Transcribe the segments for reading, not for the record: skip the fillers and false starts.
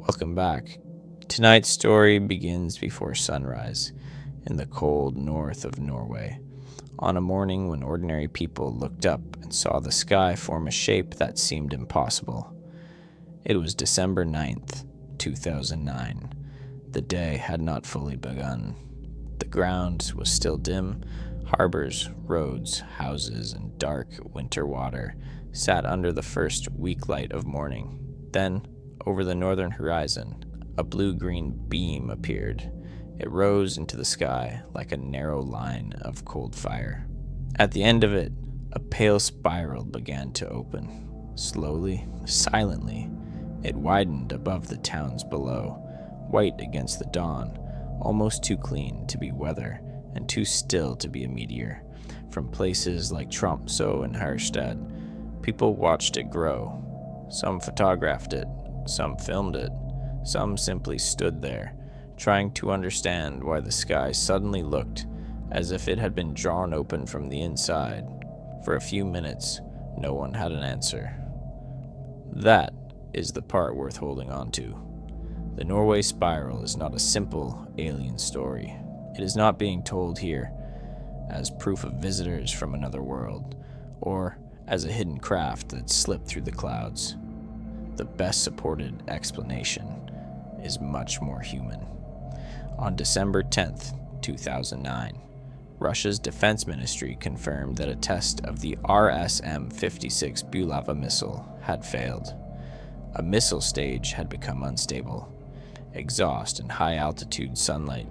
Welcome back. Tonight's story begins before sunrise in the cold north of Norway, on a morning when ordinary people looked up and saw the sky form a shape that seemed impossible. It was December 9th, 2009. The day had not fully begun. The ground was still dim. Harbors, roads, houses, and dark winter water sat under the first weak light of morning. Then, over the northern horizon, a blue-green beam appeared. It rose into the sky like a narrow line of cold fire. At the end of it, a pale spiral began to open. Slowly, silently, it widened above the towns below, white against the dawn, almost too clean to be weather and too still to be a meteor. From places like Tromso and Harstad, people watched it grow. Some photographed it, some filmed it, some simply stood there, trying to understand why the sky suddenly looked as if it had been drawn open from the inside. For a few minutes, no one had an answer. That is the part worth holding on to. The Norway Spiral is not a simple alien story. It is not being told here as proof of visitors from another world, or as a hidden craft that slipped through the clouds. The best supported explanation is much more human. On December 10th, 2009, Russia's defense ministry confirmed that a test of the RSM-56 Bulava missile had failed. A missile stage had become unstable. Exhaust and high-altitude sunlight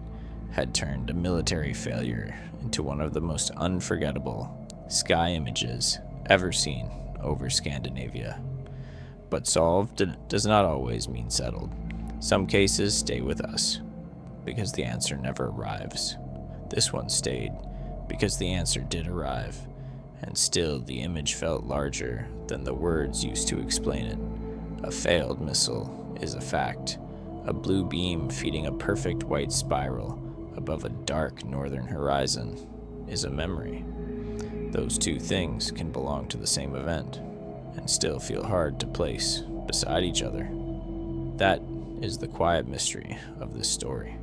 had turned a military failure into one of the most unforgettable sky images ever seen over Scandinavia. But solved does not always mean settled. Some cases stay with us because the answer never arrives. This one stayed because the answer did arrive, and still the image felt larger than the words used to explain it. A failed missile is a fact. A blue beam feeding a perfect white spiral above a dark northern horizon is a memory. Those two things can belong to the same event and still feel hard to place beside each other. That is the quiet mystery of this story.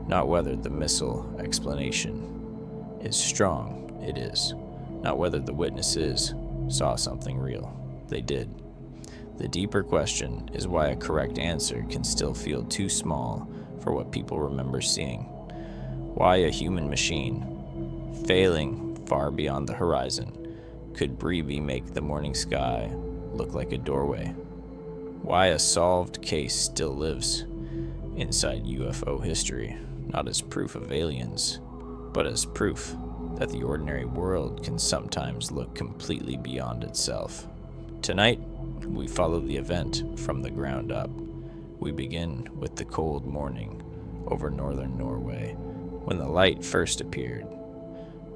Not whether the missile explanation is strong, it is. Not whether the witnesses saw something real, they did. The deeper question is why a correct answer can still feel too small for what people remember seeing. Why a human machine, failing far beyond the horizon, could briefly make the morning sky look like a doorway. Why a solved case still lives inside UFO history, not as proof of aliens, but as proof that the ordinary world can sometimes look completely beyond itself. Tonight, we follow the event from the ground up. We begin with the cold morning over northern Norway, when the light first appeared.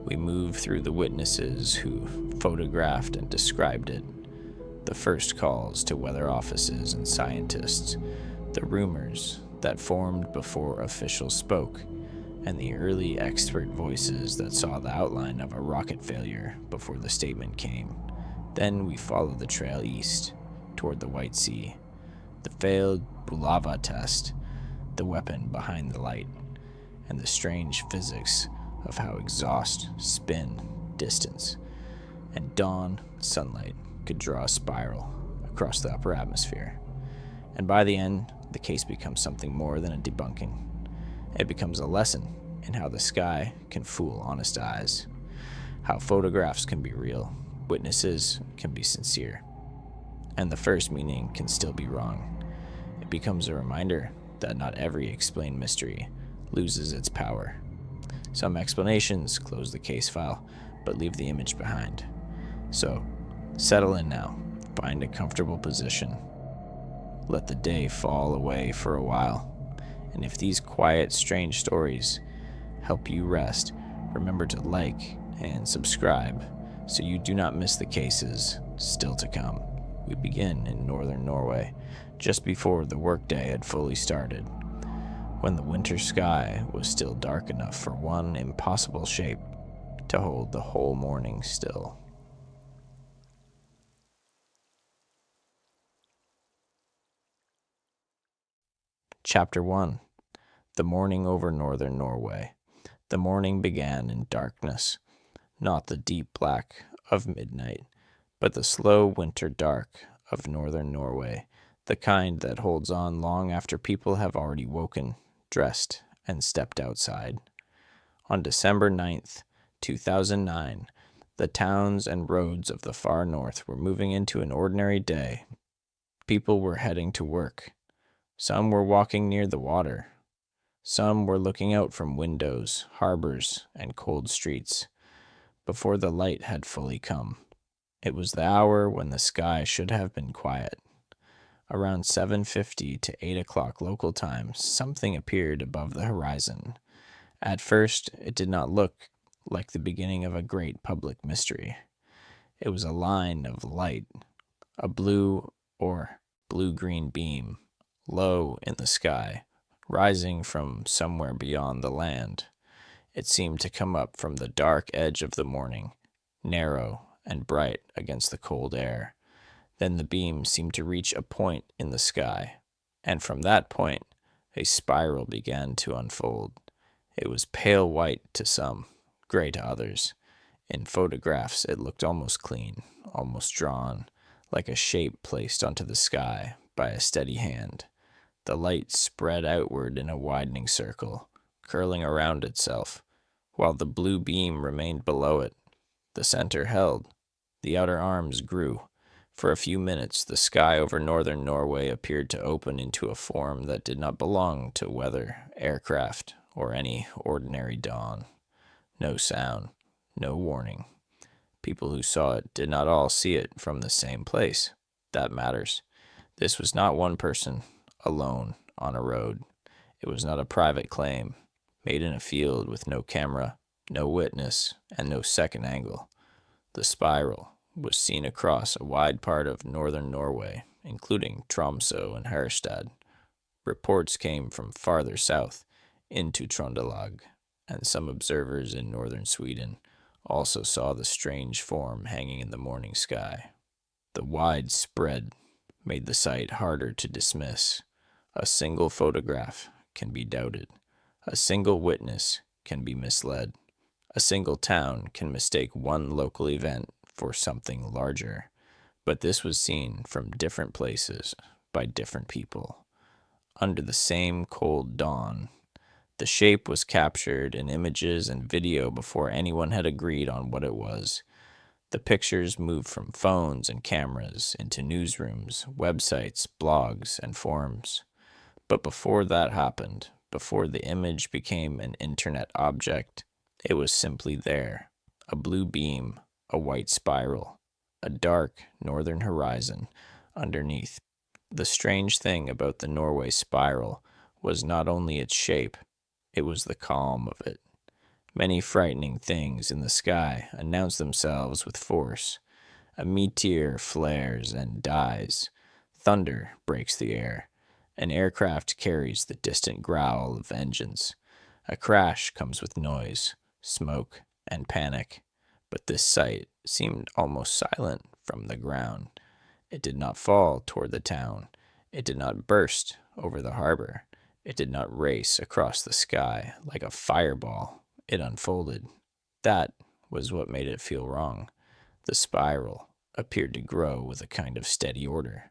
We move through the witnesses who photographed and described it, the first calls to weather offices and scientists, the rumors that formed before officials spoke, and the early expert voices that saw the outline of a rocket failure before the statement came. Then we follow the trail east, toward the White Sea, the failed Bulava test, the weapon behind the light, and the strange physics of how exhaust, spin, distance, and dawn sunlight could draw a spiral across the upper atmosphere. And by the end, the case becomes something more than a debunking. It becomes a lesson in how the sky can fool honest eyes, how photographs can be real, witnesses can be sincere, and the first meaning can still be wrong. It becomes a reminder that not every explained mystery loses its power. Some explanations close the case file, but leave the image behind. So, settle in now, find a comfortable position. Let the day fall away for a while. And if these quiet, strange stories help you rest, remember to like and subscribe so you do not miss the cases still to come. We begin in northern Norway, just before the workday had fully started, when the winter sky was still dark enough for one impossible shape to hold the whole morning still. Chapter 1. The Morning over Northern Norway. The morning began in darkness, not the deep black of midnight, but the slow winter dark of northern Norway, the kind that holds on long after people have already woken, dressed, and stepped outside. On December 9th, 2009, the towns and roads of the far north were moving into an ordinary day. People were heading to work. Some were walking near the water. Some were looking out from windows, harbors, and cold streets. Before the light had fully come, it was the hour when the sky should have been quiet. Around 7:50 to 8 o'clock local time, something appeared above the horizon. At first, it did not look like the beginning of a great public mystery. It was a line of light, a blue or blue-green beam, low in the sky, rising from somewhere beyond the land. It seemed to come up from the dark edge of the morning, narrow and bright against the cold air. Then the beam seemed to reach a point in the sky, and from that point, a spiral began to unfold. It was pale white to some, gray to others. In photographs, it looked almost clean, almost drawn, like a shape placed onto the sky by a steady hand. The light spread outward in a widening circle, curling around itself, while the blue beam remained below it. The center held. The outer arms grew. For a few minutes, the sky over northern Norway appeared to open into a form that did not belong to weather, aircraft, or any ordinary dawn. No sound, no warning. People who saw it did not all see it from the same place. That matters. This was not one person, alone, on a road. It was not a private claim, made in a field with no camera, no witness, and no second angle. The spiral was seen across a wide part of northern Norway, including Tromso and Harstad. Reports came from farther south, into Trøndelag, and some observers in northern Sweden also saw the strange form hanging in the morning sky. The wide spread made the sight harder to dismiss. A single photograph can be doubted. A single witness can be misled. A single town can mistake one local event for something larger. But this was seen from different places by different people. Under the same cold dawn, the shape was captured in images and video before anyone had agreed on what it was. The pictures moved from phones and cameras into newsrooms, websites, blogs, and forums. But before that happened, before the image became an internet object, it was simply there. A blue beam, a white spiral, a dark northern horizon underneath. The strange thing about the Norway Spiral was not only its shape, it was the calm of it. Many frightening things in the sky announce themselves with force. A meteor flares and dies. Thunder breaks the air. An aircraft carries the distant growl of engines. A crash comes with noise, smoke, and panic. But this sight seemed almost silent from the ground. It did not fall toward the town. It did not burst over the harbor. It did not race across the sky like a fireball. It unfolded. That was what made it feel wrong. The spiral appeared to grow with a kind of steady order.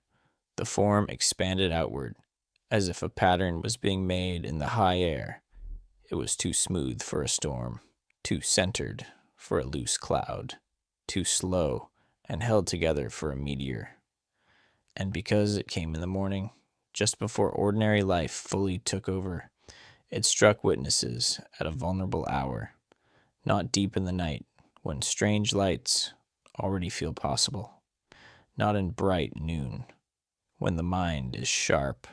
The form expanded outward, as if a pattern was being made in the high air. It was too smooth for a storm, too centered for a loose cloud, too slow and held together for a meteor. And because it came in the morning, just before ordinary life fully took over, it struck witnesses at a vulnerable hour, not deep in the night, when strange lights already feel possible, not in bright noon, when the mind is sharp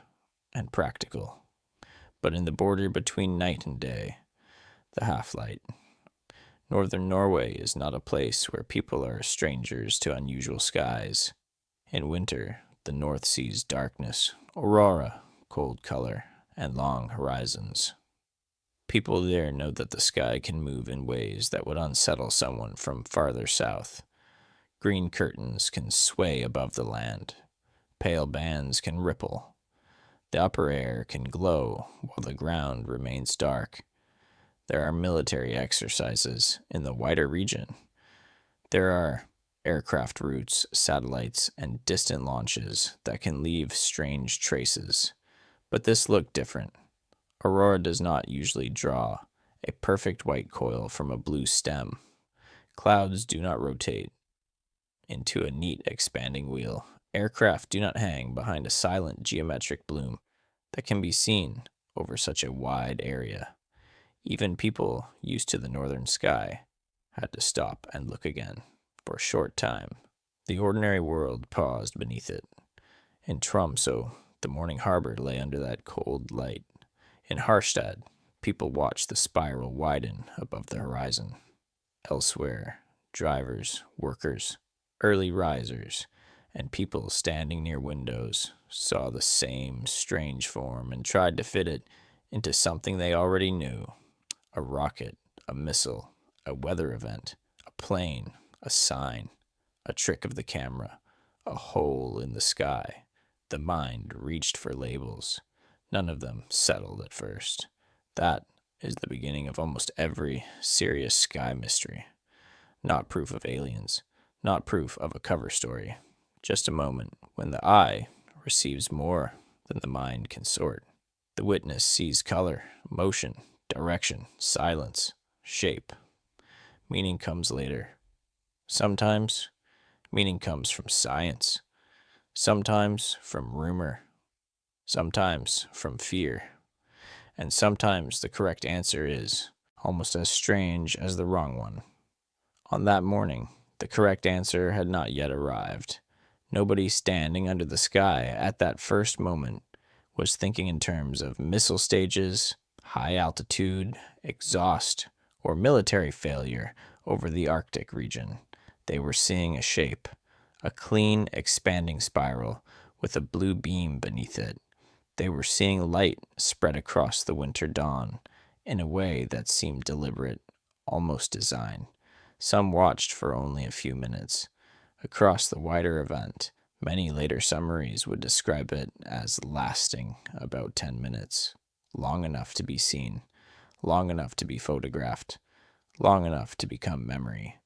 and practical, but in the border between night and day, the half-light. Northern Norway is not a place where people are strangers to unusual skies. In winter, the north sees darkness, aurora, cold color, and long horizons. People there know that the sky can move in ways that would unsettle someone from farther south. Green curtains can sway above the land. Pale bands can ripple. The upper air can glow while the ground remains dark. There are military exercises in the wider region. There are aircraft routes, satellites, and distant launches that can leave strange traces. But this looked different. Aurora does not usually draw a perfect white coil from a blue stem. Clouds do not rotate into a neat expanding wheel. Aircraft do not hang behind a silent geometric bloom that can be seen over such a wide area. Even people used to the northern sky had to stop and look again. For a short time, the ordinary world paused beneath it. In Tromso, the morning harbor lay under that cold light. In Harstad, people watched the spiral widen above the horizon. Elsewhere, drivers, workers, early risers, and people standing near windows saw the same strange form and tried to fit it into something they already knew. A rocket, a missile, a weather event, a plane, a sign, a trick of the camera, a hole in the sky. The mind reached for labels. None of them settled at first. That is the beginning of almost every serious sky mystery. Not proof of aliens, not proof of a cover story. Just a moment when the eye receives more than the mind can sort. The witness sees color, motion, direction, silence, shape. Meaning comes later. Sometimes meaning comes from science. Sometimes from rumor. Sometimes from fear. And sometimes the correct answer is almost as strange as the wrong one. On that morning, the correct answer had not yet arrived. Nobody standing under the sky at that first moment was thinking in terms of missile stages, high altitude, exhaust, or military failure over the Arctic region. They were seeing a shape, a clean, expanding spiral with a blue beam beneath it. They were seeing light spread across the winter dawn in a way that seemed deliberate, almost design. Some watched for only a few minutes. Across the wider event, many later summaries would describe it as lasting about 10 minutes, long enough to be seen, long enough to be photographed, long enough to become memory.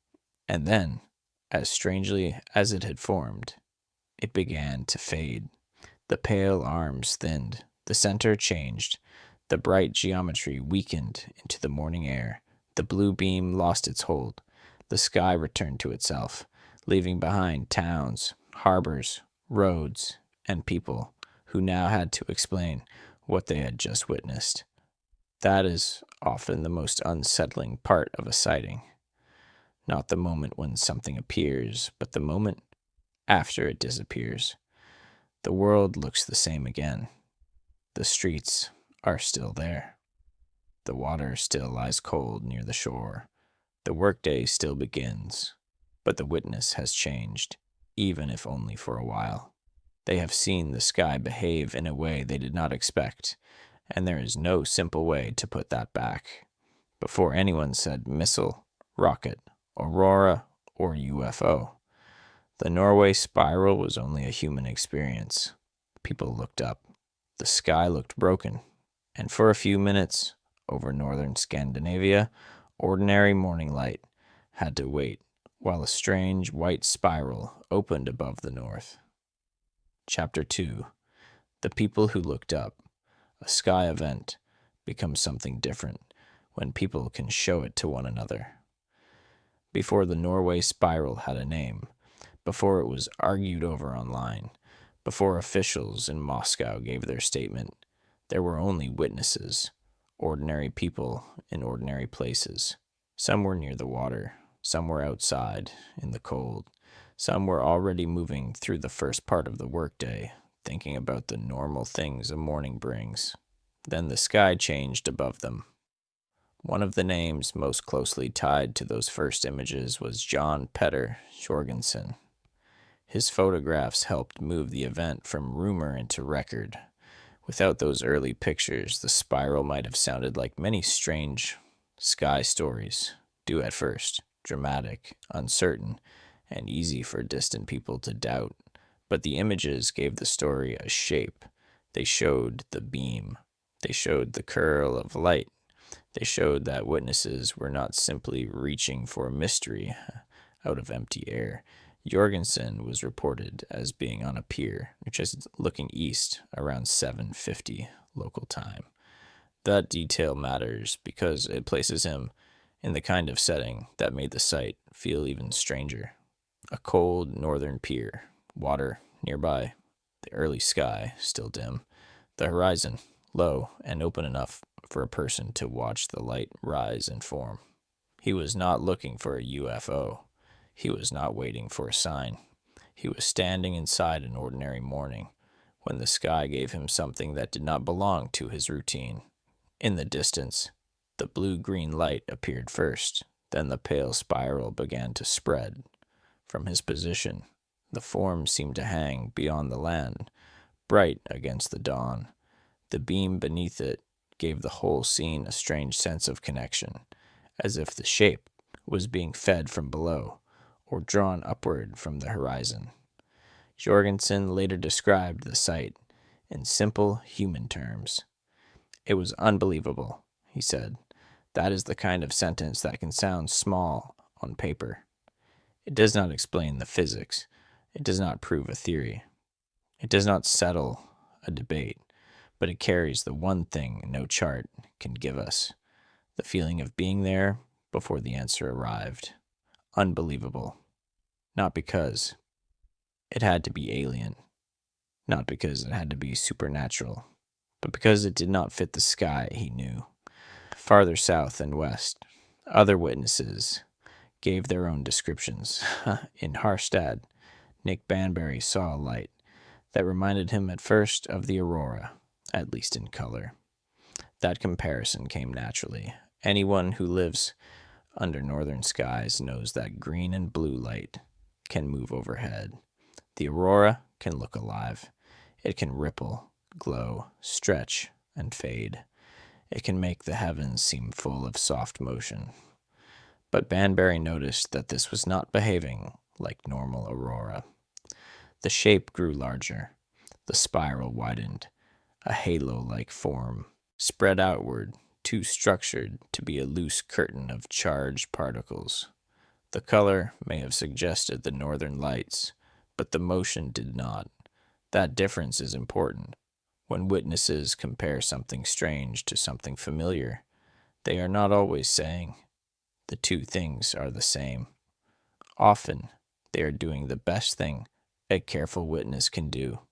And then, as strangely as it had formed, it began to fade. The pale arms thinned, the center changed, the bright geometry weakened into the morning air, the blue beam lost its hold, the sky returned to itself, leaving behind towns, harbors, roads, and people who now had to explain what they had just witnessed. That is often the most unsettling part of a sighting. Not the moment when something appears, but the moment after it disappears. The world looks the same again. The streets are still there. The water still lies cold near the shore. The workday still begins, but the witness has changed, even if only for a while. They have seen the sky behave in a way they did not expect, and there is no simple way to put that back. Before anyone said missile, rocket, aurora, or UFO, the Norway Spiral was only a human experience. People looked up. The sky looked broken, and for a few minutes, over northern Scandinavia, ordinary morning light had to wait while a strange white spiral opened above the north. Chapter 2. The People Who Looked Up. A sky event becomes something different when people can show it to one another. Before the Norway Spiral had a name, before it was argued over online, before officials in Moscow gave their statement, there were only witnesses, ordinary people in ordinary places. Some were near the water, some were outside in the cold, some were already moving through the first part of the workday, thinking about the normal things a morning brings. Then the sky changed above them. One of the names most closely tied to those first images was John Petter Jorgensen. His photographs helped move the event from rumor into record. Without those early pictures, the spiral might have sounded like many strange sky stories do at first, dramatic, uncertain, and easy for distant people to doubt. But the images gave the story a shape. They showed the beam. They showed the curl of light. They showed that witnesses were not simply reaching for a mystery out of empty air. Jorgensen was reported as being on a pier, just looking east around 7:50 local time. That detail matters because it places him in the kind of setting that made the sight feel even stranger. A cold northern pier, water nearby, the early sky still dim, the horizon low and open enough for a person to watch the light rise and form. He was not looking for a UFO. He was not waiting for a sign. He was standing inside an ordinary morning when the sky gave him something that did not belong to his routine. In the distance, the blue-green light appeared first, then the pale spiral began to spread. From his position, the form seemed to hang beyond the land, bright against the dawn. The beam beneath it gave the whole scene a strange sense of connection, as if the shape was being fed from below or drawn upward from the horizon. Jorgensen later described the sight in simple human terms. "It was unbelievable," he said. "That is the kind of sentence that can sound small on paper. It does not explain the physics. It does not prove a theory. It does not settle a debate, but it carries the one thing no chart can give us, the feeling of being there before the answer arrived. Unbelievable. Not because it had to be alien, not because it had to be supernatural, but because it did not fit the sky he knew." Farther south and west, other witnesses gave their own descriptions. In Harstad, Nick Banbury saw a light that reminded him at first of the aurora, at least in color. That comparison came naturally. Anyone who lives under northern skies knows that green and blue light can move overhead. The aurora can look alive. It can ripple, glow, stretch, and fade. It can make the heavens seem full of soft motion. But Banbury noticed that this was not behaving like normal aurora. The shape grew larger. The spiral widened. A halo-like form spread outward, too structured to be a loose curtain of charged particles. The color may have suggested the northern lights, but the motion did not. That difference is important. When witnesses compare something strange to something familiar, they are not always saying the two things are the same. Often, they are doing the best thing a careful witness can do.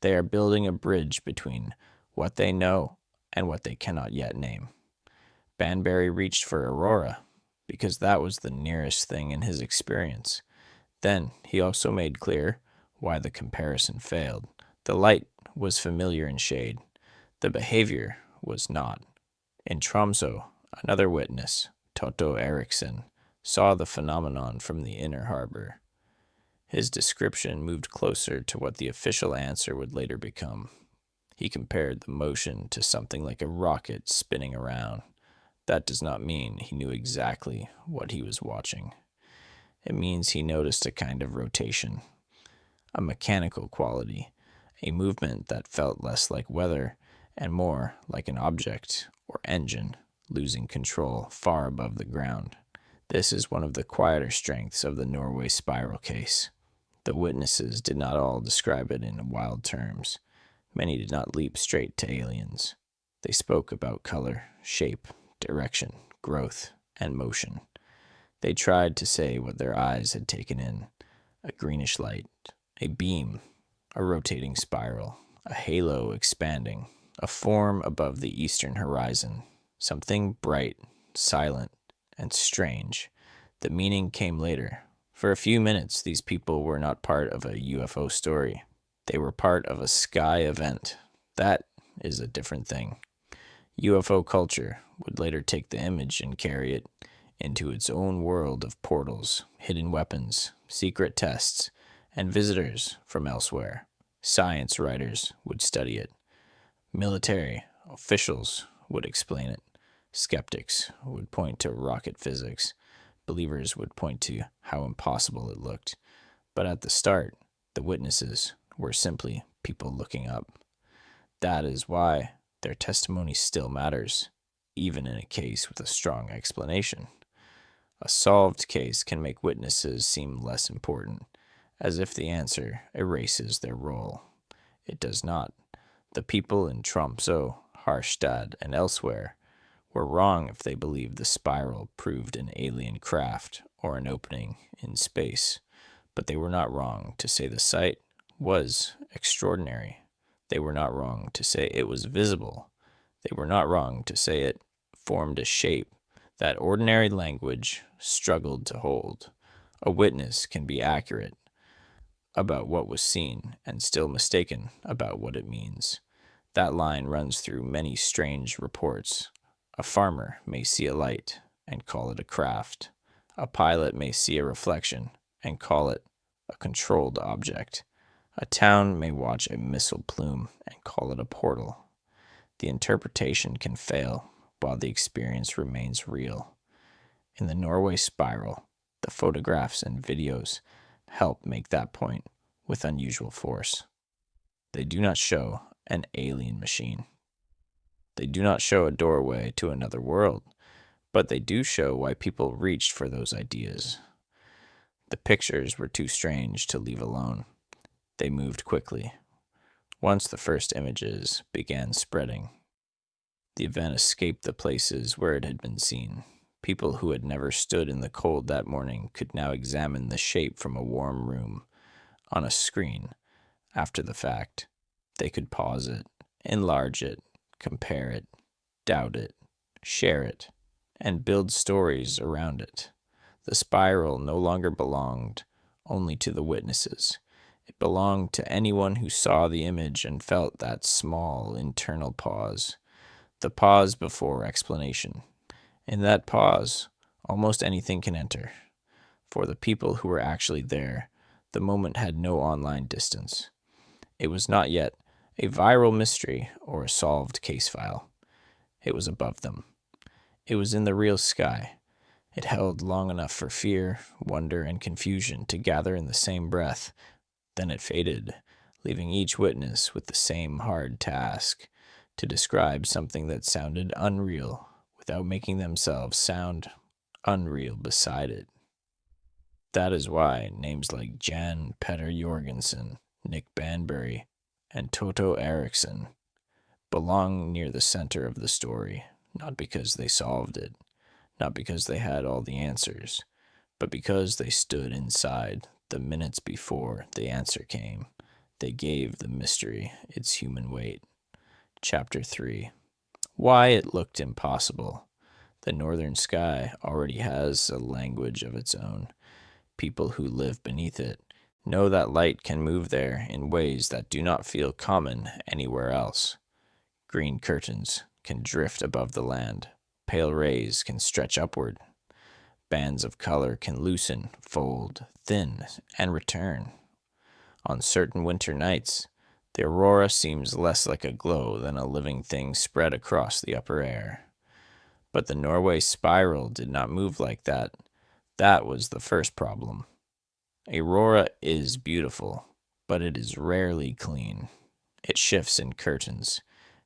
They are building a bridge between what they know and what they cannot yet name. Banbury reached for aurora because that was the nearest thing in his experience. Then he also made clear why the comparison failed. The light was familiar in shade. The behavior was not. In Tromso, another witness, Toto Eriksson, saw the phenomenon from the inner harbor. His description moved closer to what the official answer would later become. He compared the motion to something like a rocket spinning around. That does not mean he knew exactly what he was watching. It means he noticed a kind of rotation, a mechanical quality, a movement that felt less like weather and more like an object or engine losing control far above the ground. This is one of the quieter strengths of the Norway Spiral case. The witnesses did not all describe it in wild terms. Many did not leap straight to aliens. They spoke about color, shape, direction, growth, and motion. They tried to say what their eyes had taken in: a greenish light, a beam, a rotating spiral, a halo expanding, a form above the eastern horizon, something bright, silent, and strange. The meaning came later. For a few minutes, these people were not part of a UFO story. They were part of a sky event. That is a different thing. UFO culture would later take the image and carry it into its own world of portals, hidden weapons, secret tests, and visitors from elsewhere. Science writers would study it. Military officials would explain it. Skeptics would point to rocket physics. Believers would point to how impossible it looked. But at the start, the witnesses were simply people looking up. That is why their testimony still matters, even in a case with a strong explanation. A solved case can make witnesses seem less important, as if the answer erases their role. It does not. The people in Tromso, Harstad, and elsewhere were wrong if they believed the spiral proved an alien craft or an opening in space, but they were not wrong to say the sight was extraordinary. They were not wrong to say it was visible. They were not wrong to say it formed a shape that ordinary language struggled to hold. A witness can be accurate about what was seen and still mistaken about what it means. That line runs through many strange reports. A farmer may see a light and call it a craft. A pilot may see a reflection and call it a controlled object. A town may watch a missile plume and call it a portal. The interpretation can fail while the experience remains real. In the Norway Spiral, the photographs and videos help make that point with unusual force. They do not show an alien machine. They do not show a doorway to another world, but they do show why people reached for those ideas. The pictures were too strange to leave alone. They moved quickly. Once the first images began spreading, the event escaped the places where it had been seen. People who had never stood in the cold that morning could now examine the shape from a warm room on a screen after the fact. They could pause it, enlarge it, compare it, doubt it, share it, and build stories around it. The spiral no longer belonged only to the witnesses. It belonged to anyone who saw the image and felt that small internal pause, the pause before explanation. In that pause, almost anything can enter. For the people who were actually there, the moment had no online distance. It was not yet a viral mystery or a solved case file. It was above them. It was in the real sky. It held long enough for fear, wonder, and confusion to gather in the same breath. Then it faded, leaving each witness with the same hard task to describe something that sounded unreal without making themselves sound unreal beside it. That is why names like Jan Petter Jorgensen, Nick Banbury, and Toto Eriksson belong near the center of the story, not because they solved it, not because they had all the answers, but because they stood inside the minutes before the answer came. They gave the mystery its human weight. Chapter 3. Why it looked impossible. The northern sky already has a language of its own. People who live beneath it know that light can move there in ways that do not feel common anywhere else. Green curtains can drift above the land. Pale rays can stretch upward. Bands of color can loosen, fold, thin, and return. On certain winter nights, the aurora seems less like a glow than a living thing spread across the upper air. But the Norway Spiral did not move like that. That was the first problem. Aurora is beautiful, but it is rarely clean. It shifts in curtains.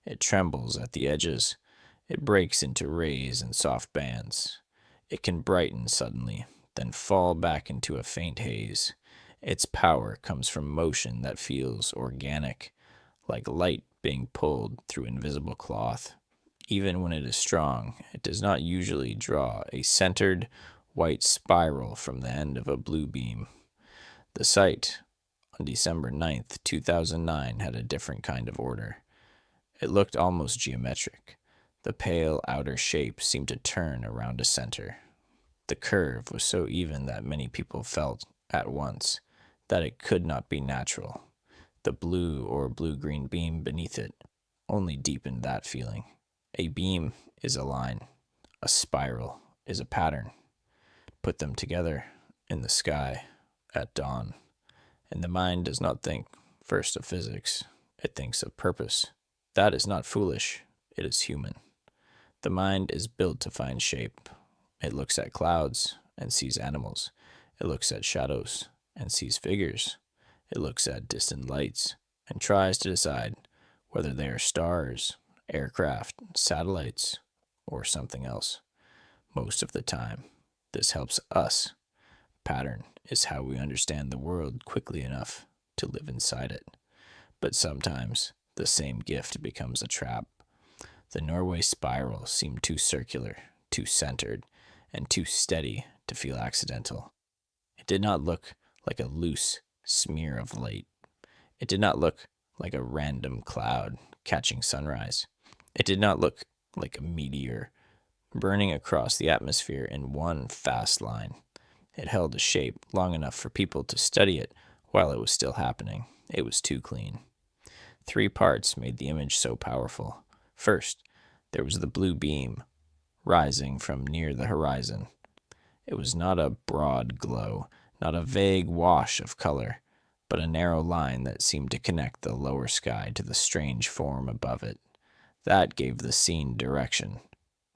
It trembles at the edges. It breaks into rays and soft bands. It can brighten suddenly, then fall back into a faint haze. Its power comes from motion that feels organic, like light being pulled through invisible cloth. Even when it is strong, it does not usually draw a centered, white spiral from the end of a blue beam. The sight, on December 9th, 2009, had a different kind of order. It looked almost geometric. The pale outer shape seemed to turn around a center. The curve was so even that many people felt, at once, that it could not be natural. The blue or blue-green beam beneath it only deepened that feeling. A beam is a line. A spiral is a pattern. Put them together in the sky at dawn. And the mind does not think first of physics. It thinks of purpose. That is not foolish. It is human. The mind is built to find shape. It looks at clouds and sees animals. It looks at shadows and sees figures. It looks at distant lights and tries to decide whether they are stars, aircraft, satellites, or something else. Most of the time, this helps us. Pattern is how we understand the world quickly enough to live inside it. But sometimes the same gift becomes a trap. The Norway Spiral seemed too circular, too centered, and too steady to feel accidental. It did not look like a loose smear of light. It did not look like a random cloud catching sunrise. It did not look like a meteor burning across the atmosphere in one fast line. It held a shape long enough for people to study it while it was still happening. It was too clean. 3 parts made the image so powerful. First, there was the blue beam rising from near the horizon. It was not a broad glow, not a vague wash of color, but a narrow line that seemed to connect the lower sky to the strange form above it. That gave the scene direction.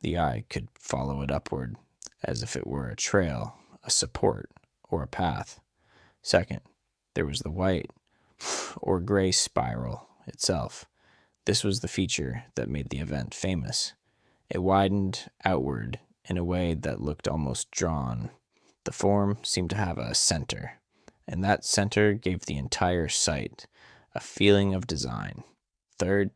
The eye could follow it upward, as if it were a trail, a support, or a path. Second, there was the white or gray spiral itself. This was the feature that made the event famous. It widened outward in a way that looked almost drawn. The form seemed to have a center, and that center gave the entire sight a feeling of design. Third,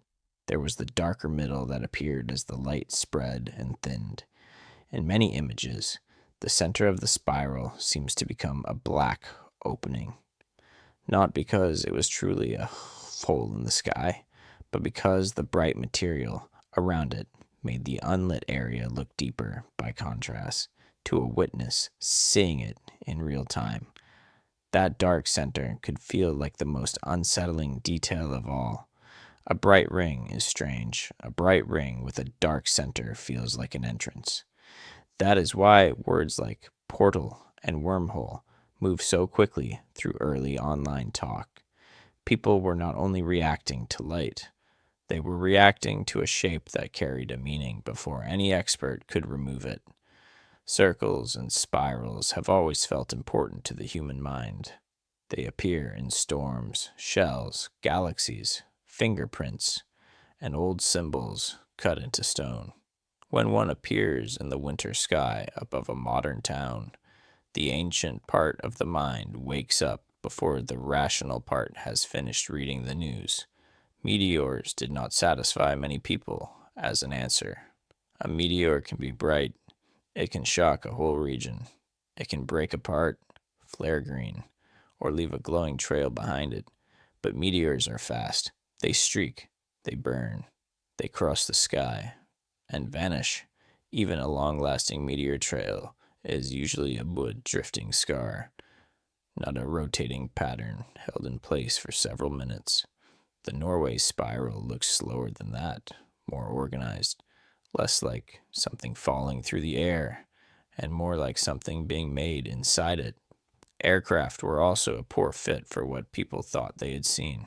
there was the darker middle that appeared as the light spread and thinned. In many images, the center of the spiral seems to become a black opening, not because it was truly a hole in the sky, but because the bright material around it made the unlit area look deeper by contrast to a witness seeing it in real time. That dark center could feel like the most unsettling detail of all. A bright ring is strange. A bright ring with a dark center feels like an entrance. That is why words like portal and wormhole move so quickly through early online talk. People were not only reacting to light, they were reacting to a shape that carried a meaning before any expert could remove it. Circles and spirals have always felt important to the human mind. They appear in storms, shells, galaxies, fingerprints, and old symbols cut into stone. When one appears in the winter sky above a modern town, the ancient part of the mind wakes up before the rational part has finished reading the news. Meteors did not satisfy many people as an answer. A meteor can be bright. It can shock a whole region. It can break apart, flare green, or leave a glowing trail behind it. But meteors are fast. They streak, they burn, they cross the sky, and vanish. Even a long-lasting meteor trail is usually a wood drifting scar, not a rotating pattern held in place for several minutes. The Norway Spiral looks slower than that, more organized, less like something falling through the air, and more like something being made inside it. Aircraft were also a poor fit for what people thought they had seen.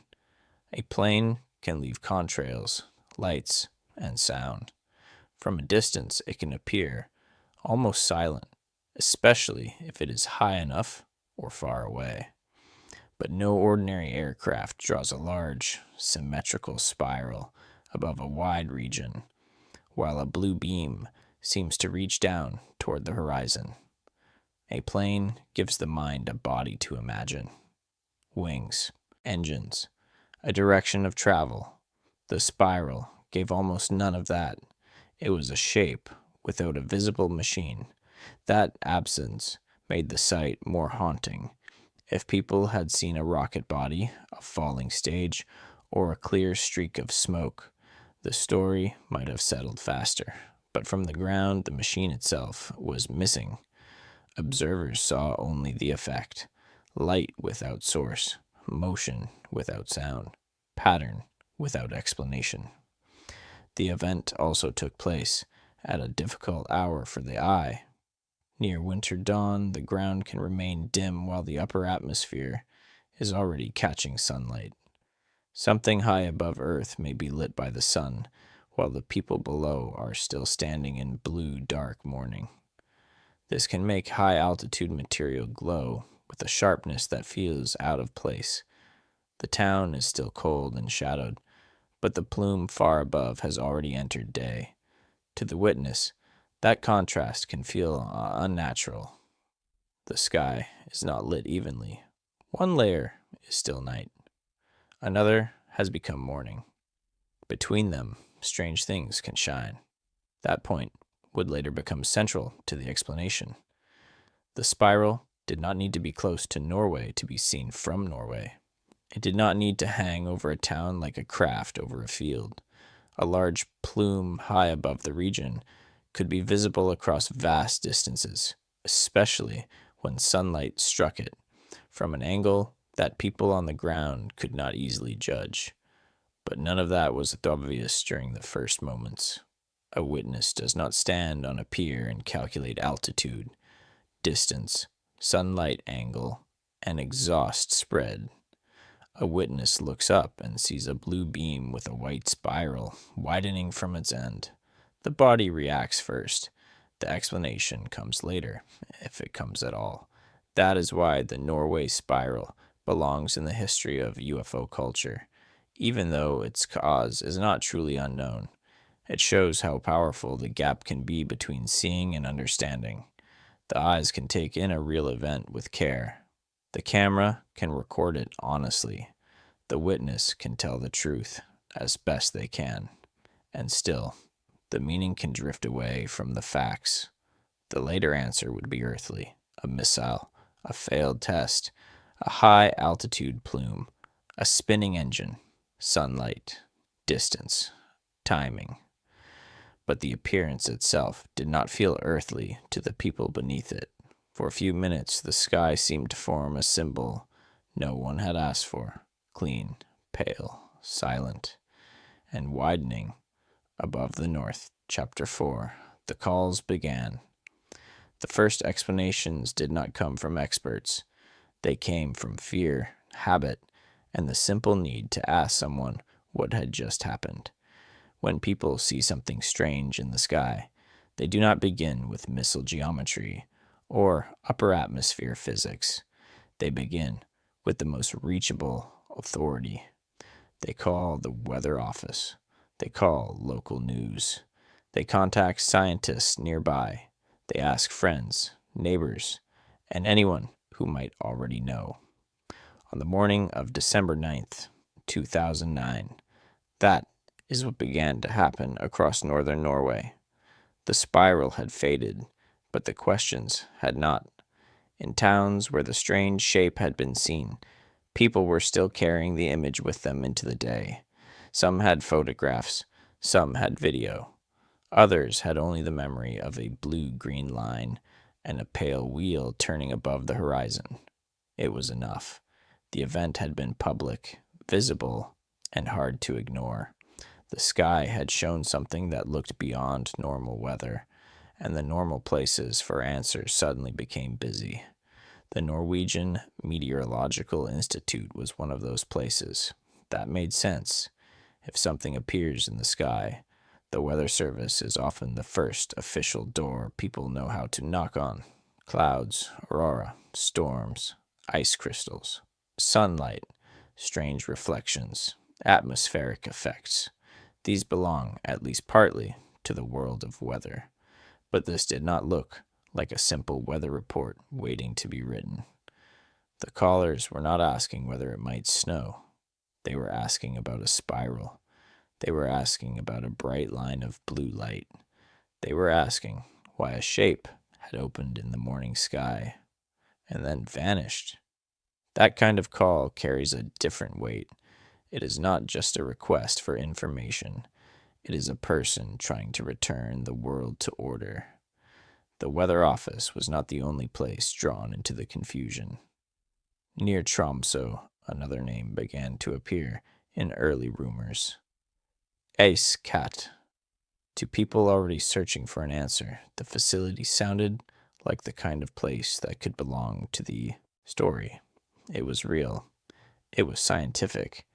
A plane can leave contrails, lights, and sound. From a distance, it can appear almost silent, especially if it is high enough or far away. But no ordinary aircraft draws a large, symmetrical spiral above a wide region, while a blue beam seems to reach down toward the horizon. A plane gives the mind a body to imagine. Wings, engines, a direction of travel. The spiral gave almost none of that. It was a shape without a visible machine. That absence made the sight more haunting. If people had seen a rocket body, a falling stage, or a clear streak of smoke, the story might have settled faster. But from the ground, the machine itself was missing. Observers saw only the effect: light without source, motion without sound, pattern without explanation. The event also took place at a difficult hour for the eye. Near winter dawn, the ground can remain dim while the upper atmosphere is already catching sunlight. Something high above Earth may be lit by the sun, while the people below are still standing in blue, dark morning. This can make high-altitude material glow with a sharpness that feels out of place. The town is still cold and shadowed, but the plume far above has already entered day. To the witness, that contrast can feel unnatural. The sky is not lit evenly. One layer is still night. Another has become morning. Between them, strange things can shine. That point would later become central to the explanation. The spiral did not need to be close to Norway to be seen from Norway. It did not need to hang over a town like a craft over a field. A large plume high above the region could be visible across vast distances, especially when sunlight struck it from an angle that people on the ground could not easily judge. But none of that was obvious during the first moments. A witness does not stand on a pier and calculate altitude, distance, sunlight angle, and exhaust spread. A witness looks up and sees a blue beam with a white spiral widening from its end. The body reacts first. The explanation comes later, if it comes at all. That is why the Norway Spiral belongs in the history of UFO culture, even though its cause is not truly unknown. It shows how powerful the gap can be between seeing and understanding. The eyes can take in a real event with care. The camera can record it honestly. The witness can tell the truth as best they can. And still, the meaning can drift away from the facts. The later answer would be earthly: a missile, a failed test, a high-altitude plume, a spinning engine, sunlight, distance, timing. But the appearance itself did not feel earthly to the people beneath it. For a few minutes, the sky seemed to form a symbol no one had asked for: clean, pale, silent, and widening. Above the north, Chapter 4, the calls began. The first explanations did not come from experts. They came from fear, habit, and the simple need to ask someone what had just happened. When people see something strange in the sky, they do not begin with missile geometry or upper atmosphere physics. They begin with the most reachable authority. They call the weather office. They call local news. They contact scientists nearby. They ask friends, neighbors, and anyone who might already know. On the morning of December 9th, 2009, that is what began to happen across northern Norway. The spiral had faded, but the questions had not. In towns where the strange shape had been seen, people were still carrying the image with them into the day. Some had photographs, some had video. Others had only the memory of a blue-green line and a pale wheel turning above the horizon. It was enough. The event had been public, visible, and hard to ignore. The sky had shown something that looked beyond normal weather, and the normal places for answers suddenly became busy. The Norwegian Meteorological Institute was one of those places. That made sense. If something appears in the sky, the weather service is often the first official door people know how to knock on. Clouds, aurora, storms, ice crystals, sunlight, strange reflections, atmospheric effects. These belong, at least partly, to the world of weather. But this did not look like a simple weather report waiting to be written. The callers were not asking whether it might snow. They were asking about a spiral. They were asking about a bright line of blue light. They were asking why a shape had opened in the morning sky and then vanished. That kind of call carries a different weight. It is not just a request for information. It is a person trying to return the world to order. The weather office was not the only place drawn into the confusion. Near Tromso, another name began to appear in early rumors. Ace Cat. To people already searching for an answer, the facility sounded like the kind of place that could belong to the story. It was real. It was scientific.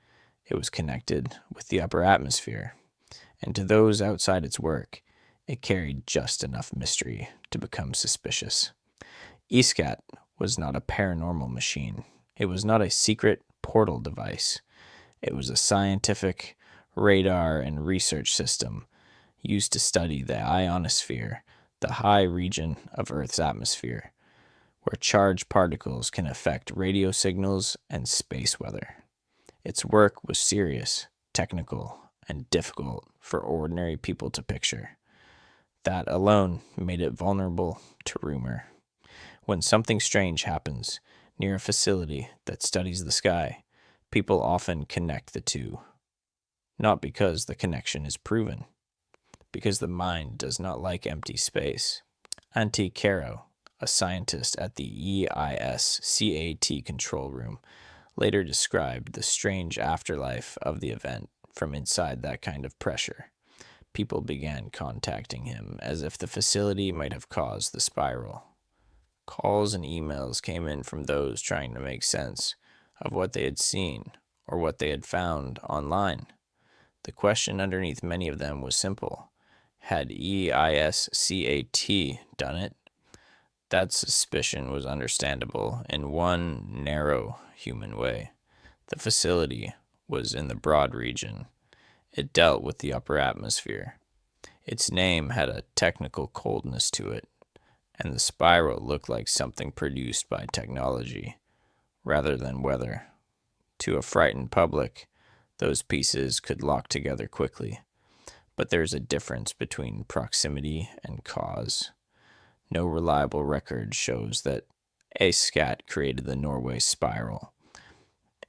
It was connected with the upper atmosphere. And to those outside its work, it carried just enough mystery to become suspicious. ESCAT was not a paranormal machine. It was not a secret portal device. It was a scientific, radar, and research system used to study the ionosphere, the high region of Earth's atmosphere, where charged particles can affect radio signals and space weather. Its work was serious, technical, and difficult for ordinary people to picture. That alone made it vulnerable to rumor. When something strange happens near a facility that studies the sky, people often connect the two. Not because the connection is proven, because the mind does not like empty space. Antti Caro, a scientist at the EISCAT control room, later described the strange afterlife of the event from inside that kind of pressure. People began contacting him as if the facility might have caused the spiral. Calls and emails came in from those trying to make sense of what they had seen or what they had found online. The question underneath many of them was simple. Had EISCAT done it? That suspicion was understandable in one narrow human way. The facility was in the broad region. It dealt with the upper atmosphere. Its name had a technical coldness to it, and the spiral looked like something produced by technology rather than weather. To a frightened public, those pieces could lock together quickly. But there's a difference between proximity and cause. No reliable record shows that EISCAT created the Norway Spiral.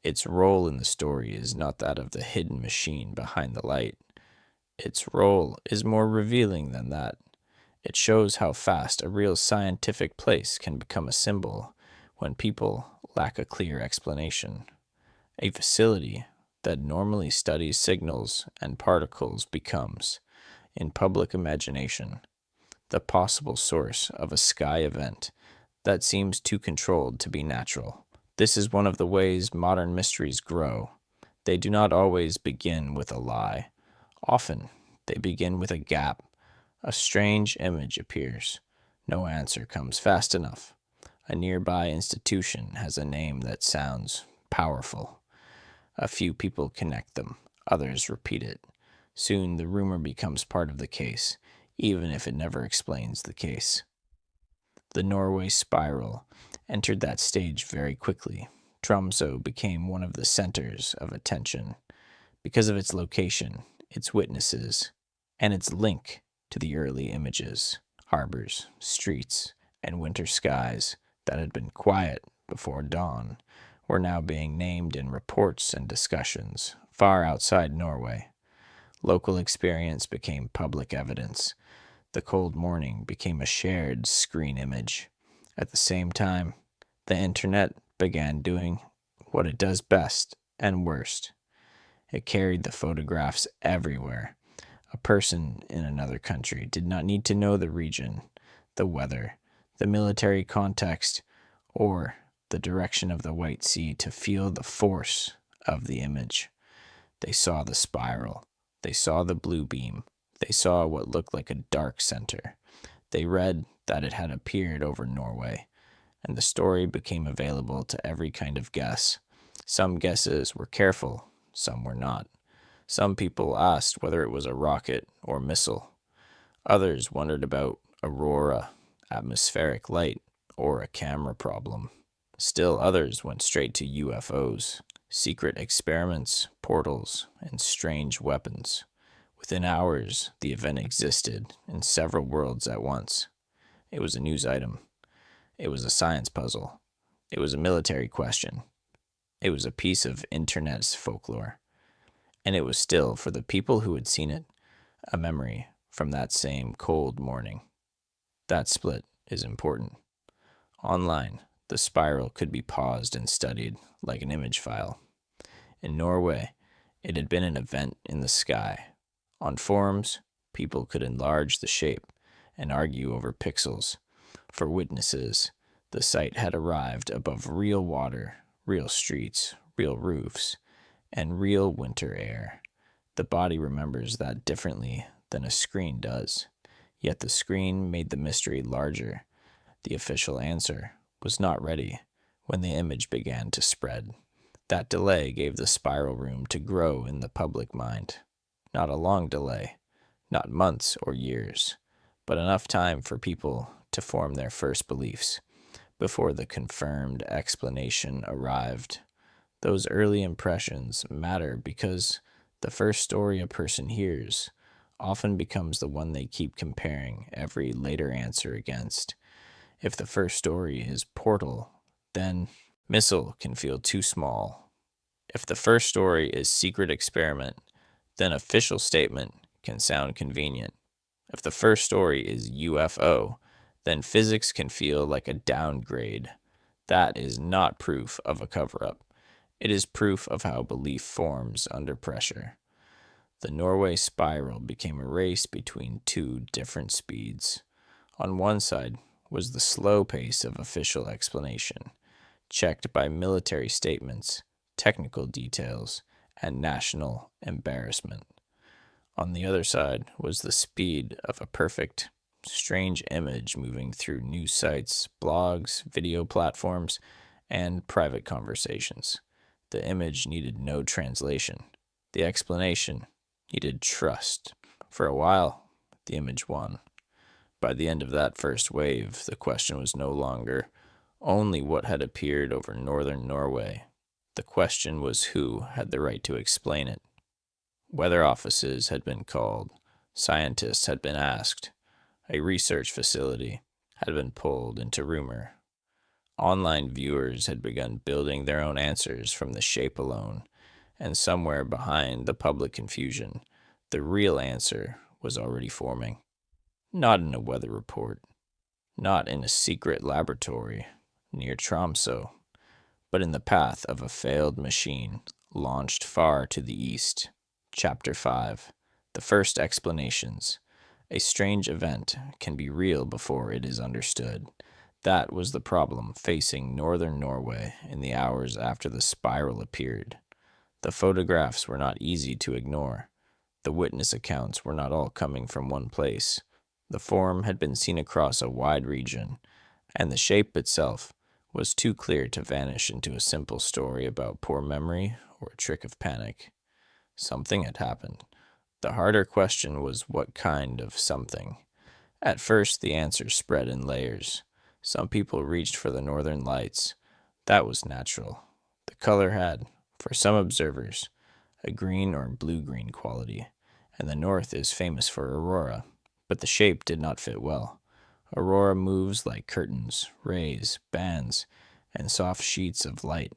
Its role in the story is not that of the hidden machine behind the light. Its role is more revealing than that. It shows how fast a real scientific place can become a symbol when people lack a clear explanation. A facility that normally studies signals and particles becomes, in public imagination, the possible source of a sky event that seems too controlled to be natural. This is one of the ways modern mysteries grow. They do not always begin with a lie. Often, they begin with a gap. A strange image appears. No answer comes fast enough. A nearby institution has a name that sounds powerful. A few people connect them. Others repeat it. Soon the rumor becomes part of the case, even if it never explains the case. The Norway Spiral entered that stage very quickly. Tromso became one of the centers of attention because of its location, its witnesses, and its link to the early images, harbors, streets, and winter skies that had been quiet before dawn were now being named in reports and discussions far outside Norway. Local experience became public evidence. The cold morning became a shared screen image. At the same time, the internet began doing what it does best and worst. It carried the photographs everywhere. A person in another country did not need to know the region, the weather, the military context, or the direction of the White Sea to feel the force of the image. They saw the spiral. They saw the blue beam. They saw what looked like a dark center. They read that it had appeared over Norway, and the story became available to every kind of guess. Some guesses were careful, some were not. Some people asked whether it was a rocket or missile. Others wondered about aurora, atmospheric light, or a camera problem. Still others went straight to UFOs, secret experiments, portals, and strange weapons. Within hours, the event existed in several worlds at once. It was a news item. It was a science puzzle. It was a military question. It was a piece of internet's folklore. And it was still, for the people who had seen it, a memory from that same cold morning. That split is important. Online, the spiral could be paused and studied like an image file. In Norway, it had been an event in the sky. On forums, people could enlarge the shape and argue over pixels. For witnesses, the site had arrived above real water, real streets, real roofs, and real winter air. The body remembers that differently than a screen does. Yet the screen made the mystery larger. The official answer was not ready when the image began to spread. That delay gave the spiral room to grow in the public mind. Not a long delay, not months or years, but enough time for people to form their first beliefs before the confirmed explanation arrived. Those early impressions matter because the first story a person hears often becomes the one they keep comparing every later answer against. If the first story is portal, then missile can feel too small. If the first story is secret experiment, then official statement can sound convenient. If the first story is UFO, then physics can feel like a downgrade. That is not proof of a cover up. It is proof of how belief forms under pressure. The Norway Spiral became a race between two different speeds. On one side was the slow pace of official explanation, checked by military statements, technical details, and national embarrassment. On the other side was the speed of a perfect, strange image moving through news sites, blogs, video platforms, and private conversations. The image needed no translation. The explanation needed trust. For a while, the image won. By the end of that first wave, the question was no longer only what had appeared over northern Norway. The question was who had the right to explain it. Weather offices had been called, scientists had been asked, a research facility had been pulled into rumor. Online viewers had begun building their own answers from the shape alone, and somewhere behind the public confusion, the real answer was already forming. Not in a weather report, not in a secret laboratory near Tromso, but in the path of a failed machine launched far to the east. Chapter 5. The First Explanations. A strange event can be real before it is understood. That was the problem facing northern Norway in the hours after the spiral appeared. The photographs were not easy to ignore. The witness accounts were not all coming from one place. The form had been seen across a wide region, and the shape itself was too clear to vanish into a simple story about poor memory or a trick of panic. Something had happened. The harder question was what kind of something. At first, the answers spread in layers. Some people reached for the northern lights. That was natural. The color had, for some observers, a green or blue-green quality, and the north is famous for aurora. But the shape did not fit well. Aurora moves like curtains, rays, bands, and soft sheets of light.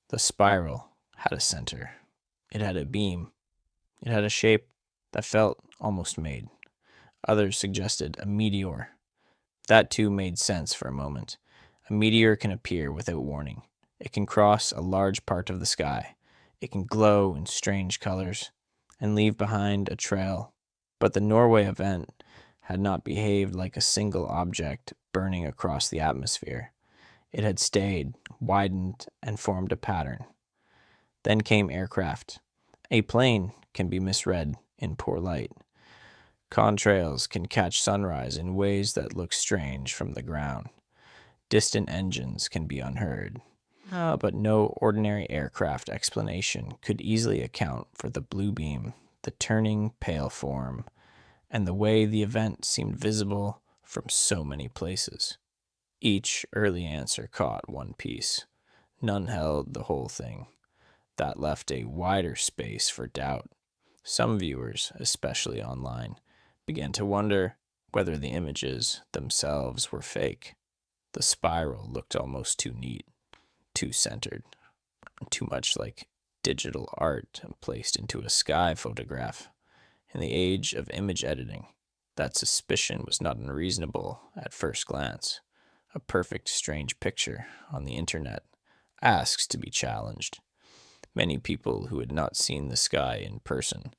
The spiral had a center. It had a beam. It had a shape that felt almost made. Others suggested a meteor. That too made sense for a moment. A meteor can appear without warning. It can cross a large part of the sky. It can glow in strange colors and leave behind a trail. But the Norway event had not behaved like a single object burning across the atmosphere. It had stayed, widened, and formed a pattern. Then came aircraft. A plane can be misread in poor light. Contrails can catch sunrise in ways that look strange from the ground. Distant engines can be unheard. But no ordinary aircraft explanation could easily account for the blue beam, the turning pale form, and the way the event seemed visible from so many places. Each early answer caught one piece. None held the whole thing. That left a wider space for doubt. Some viewers, especially online, began to wonder whether the images themselves were fake. The spiral looked almost too neat, too centered, too much like digital art placed into a sky photograph. In the age of image editing, that suspicion was not unreasonable at first glance. A perfect strange picture on the internet asks to be challenged. Many people who had not seen the sky in person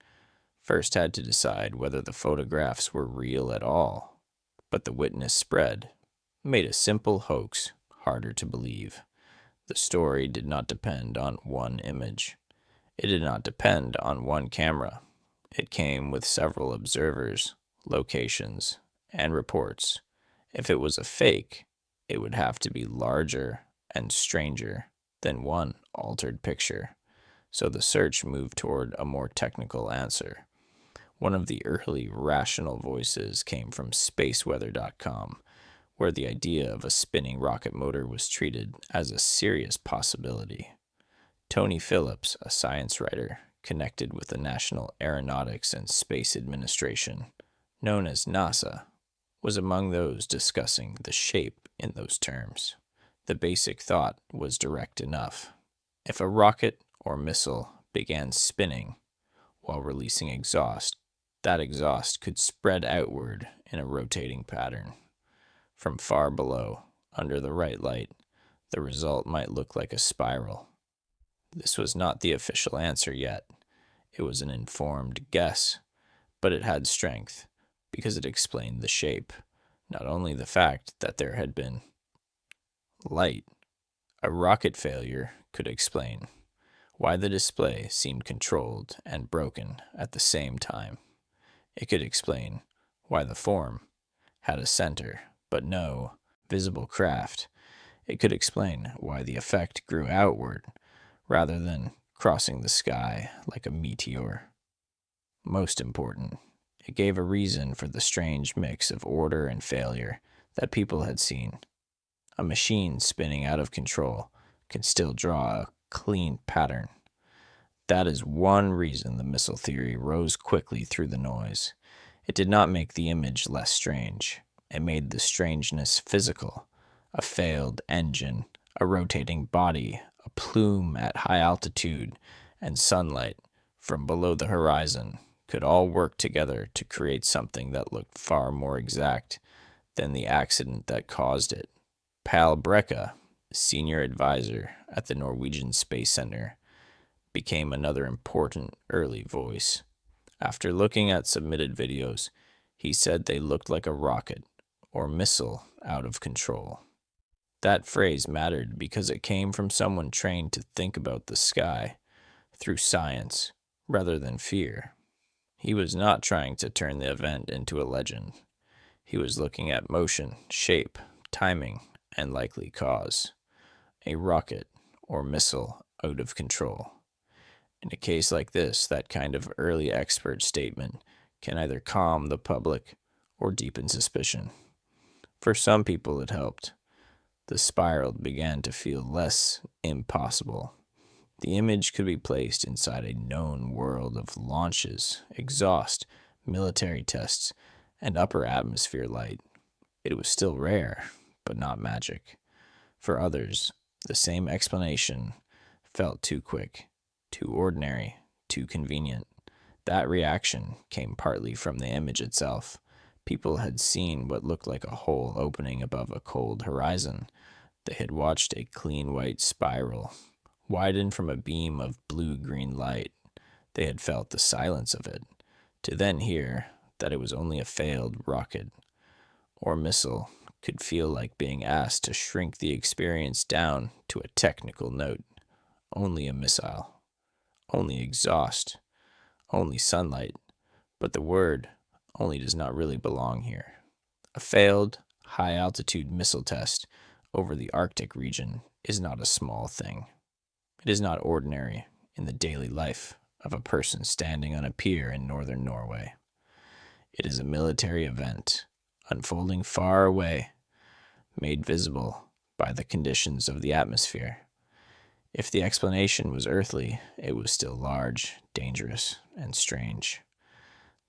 first had to decide whether the photographs were real at all. But the witness spread made a simple hoax harder to believe. The story did not depend on one image. It did not depend on one camera. It came with several observers, locations, and reports. If it was a fake, it would have to be larger and stranger than one altered picture. So the search moved toward a more technical answer. One of the early rational voices came from spaceweather.com, where the idea of a spinning rocket motor was treated as a serious possibility. Tony Phillips, a science writer connected with the National Aeronautics and Space Administration, known as NASA, was among those discussing the shape in those terms. The basic thought was direct enough. If a rocket or missile began spinning while releasing exhaust, that exhaust could spread outward in a rotating pattern. From far below, under the right light, the result might look like a spiral. This was not the official answer yet. It was an informed guess, but it had strength because it explained the shape, not only the fact that there had been light. A rocket failure could explain why the display seemed controlled and broken at the same time. It could explain why the form had a center but no visible craft. It could explain why the effect grew outward rather than crossing the sky like a meteor. Most important, it gave a reason for the strange mix of order and failure that people had seen. A machine spinning out of control can still draw a clean pattern. That is one reason the missile theory rose quickly through the noise. It did not make the image less strange. It made the strangeness physical. A failed engine, a rotating body, a plume at high altitude, and sunlight from below the horizon could all work together to create something that looked far more exact than the accident that caused it. Pal Brekka, senior advisor at the Norwegian Space Center, became another important early voice. After looking at submitted videos, he said they looked like a rocket or missile out of control. That phrase mattered because it came from someone trained to think about the sky through science rather than fear. He was not trying to turn the event into a legend. He was looking at motion, shape, timing, and likely cause. A rocket or missile out of control. In a case like this, that kind of early expert statement can either calm the public or deepen suspicion. For some people, it helped. The spiral began to feel less impossible. The image could be placed inside a known world of launches, exhaust, military tests, and upper atmosphere light. It was still rare, but not magic. For others, the same explanation felt too quick, too ordinary, too convenient. That reaction came partly from the image itself. People had seen what looked like a hole opening above a cold horizon. They had watched a clean white spiral widen from a beam of blue-green light. They had felt the silence of it, to then hear that it was only a failed rocket or missile could feel like being asked to shrink the experience down to a technical note. Only a missile, only exhaust, only sunlight, but the word only does not really belong here. A failed, high-altitude missile test over the Arctic region is not a small thing. It is not ordinary in the daily life of a person standing on a pier in northern Norway. It is a military event, unfolding far away, made visible by the conditions of the atmosphere. If the explanation was earthly, it was still large, dangerous, and strange.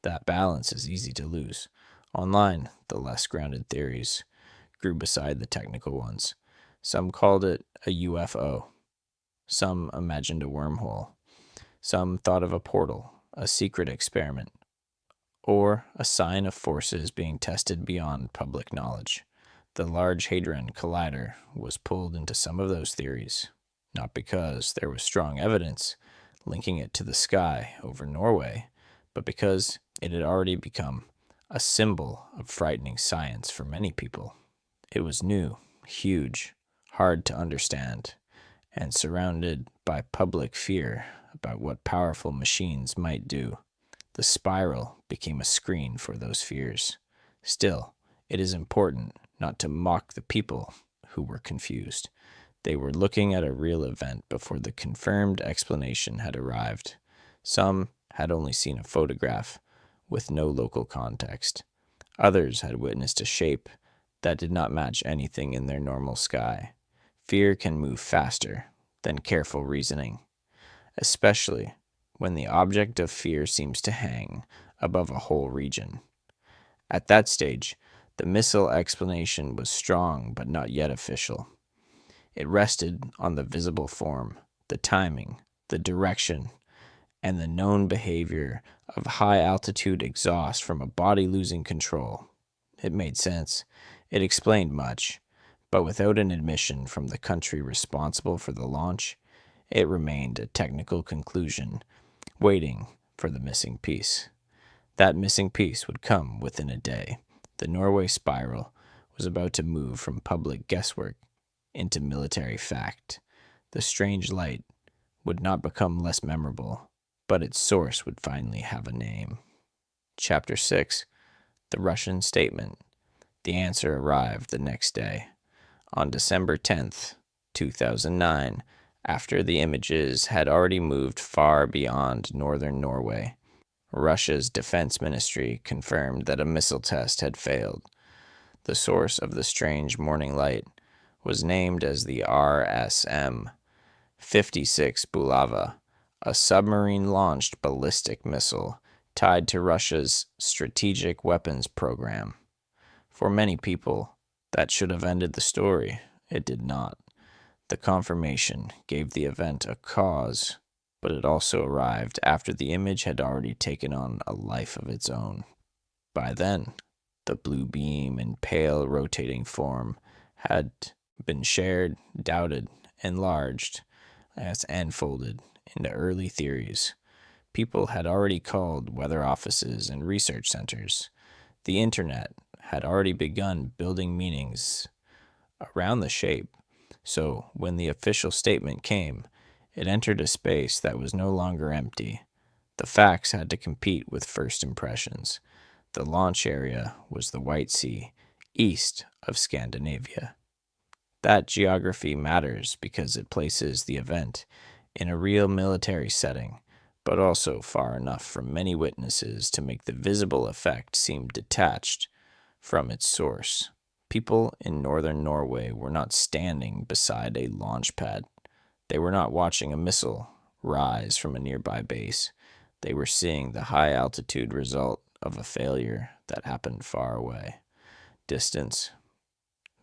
That balance is easy to lose. Online, the less grounded theories grew beside the technical ones. Some called it a UFO. Some imagined a wormhole. Some thought of a portal, a secret experiment, or a sign of forces being tested beyond public knowledge. The Large Hadron Collider was pulled into some of those theories, not because there was strong evidence linking it to the sky over Norway, but because it had already become a symbol of frightening science for many people. It was new, huge, hard to understand, and surrounded by public fear about what powerful machines might do. The spiral became a screen for those fears. Still, it is important not to mock the people who were confused. They were looking at a real event before the confirmed explanation had arrived. Some had only seen a photograph with no local context. Others had witnessed a shape that did not match anything in their normal sky. Fear can move faster than careful reasoning, especially when the object of fear seems to hang above a whole region. At that stage, the missile explanation was strong but not yet official. It rested on the visible form, the timing, the direction, and the known behavior of high-altitude exhaust from a body losing control. It made sense. It explained much, but without an admission from the country responsible for the launch, it remained a technical conclusion, waiting for the missing piece. That missing piece would come within a day. The Norway Spiral was about to move from public guesswork into military fact. The strange light would not become less memorable, but its source would finally have a name. Chapter 6. The Russian Statement. The answer arrived the next day. On December 10th, 2009, after the images had already moved far beyond northern Norway, Russia's defense ministry confirmed that a missile test had failed. The source of the strange morning light was named as the RSM-56 Bulava, a submarine-launched ballistic missile tied to Russia's strategic weapons program. For many people, that should have ended the story. It did not. The confirmation gave the event a cause, but it also arrived after the image had already taken on a life of its own. By then, the blue beam in pale rotating form had been shared, doubted, enlarged, and folded into early theories. People had already called weather offices and research centers. The internet had already begun building meanings around the shape, so when the official statement came, it entered a space that was no longer empty. The facts had to compete with first impressions. The launch area was the White Sea, east of Scandinavia. That geography matters because it places the event in a real military setting, but also far enough from many witnesses to make the visible effect seem detached from its source. People in northern Norway were not standing beside a launch pad. They were not watching a missile rise from a nearby base. They were seeing the high-altitude result of a failure that happened far away. Distance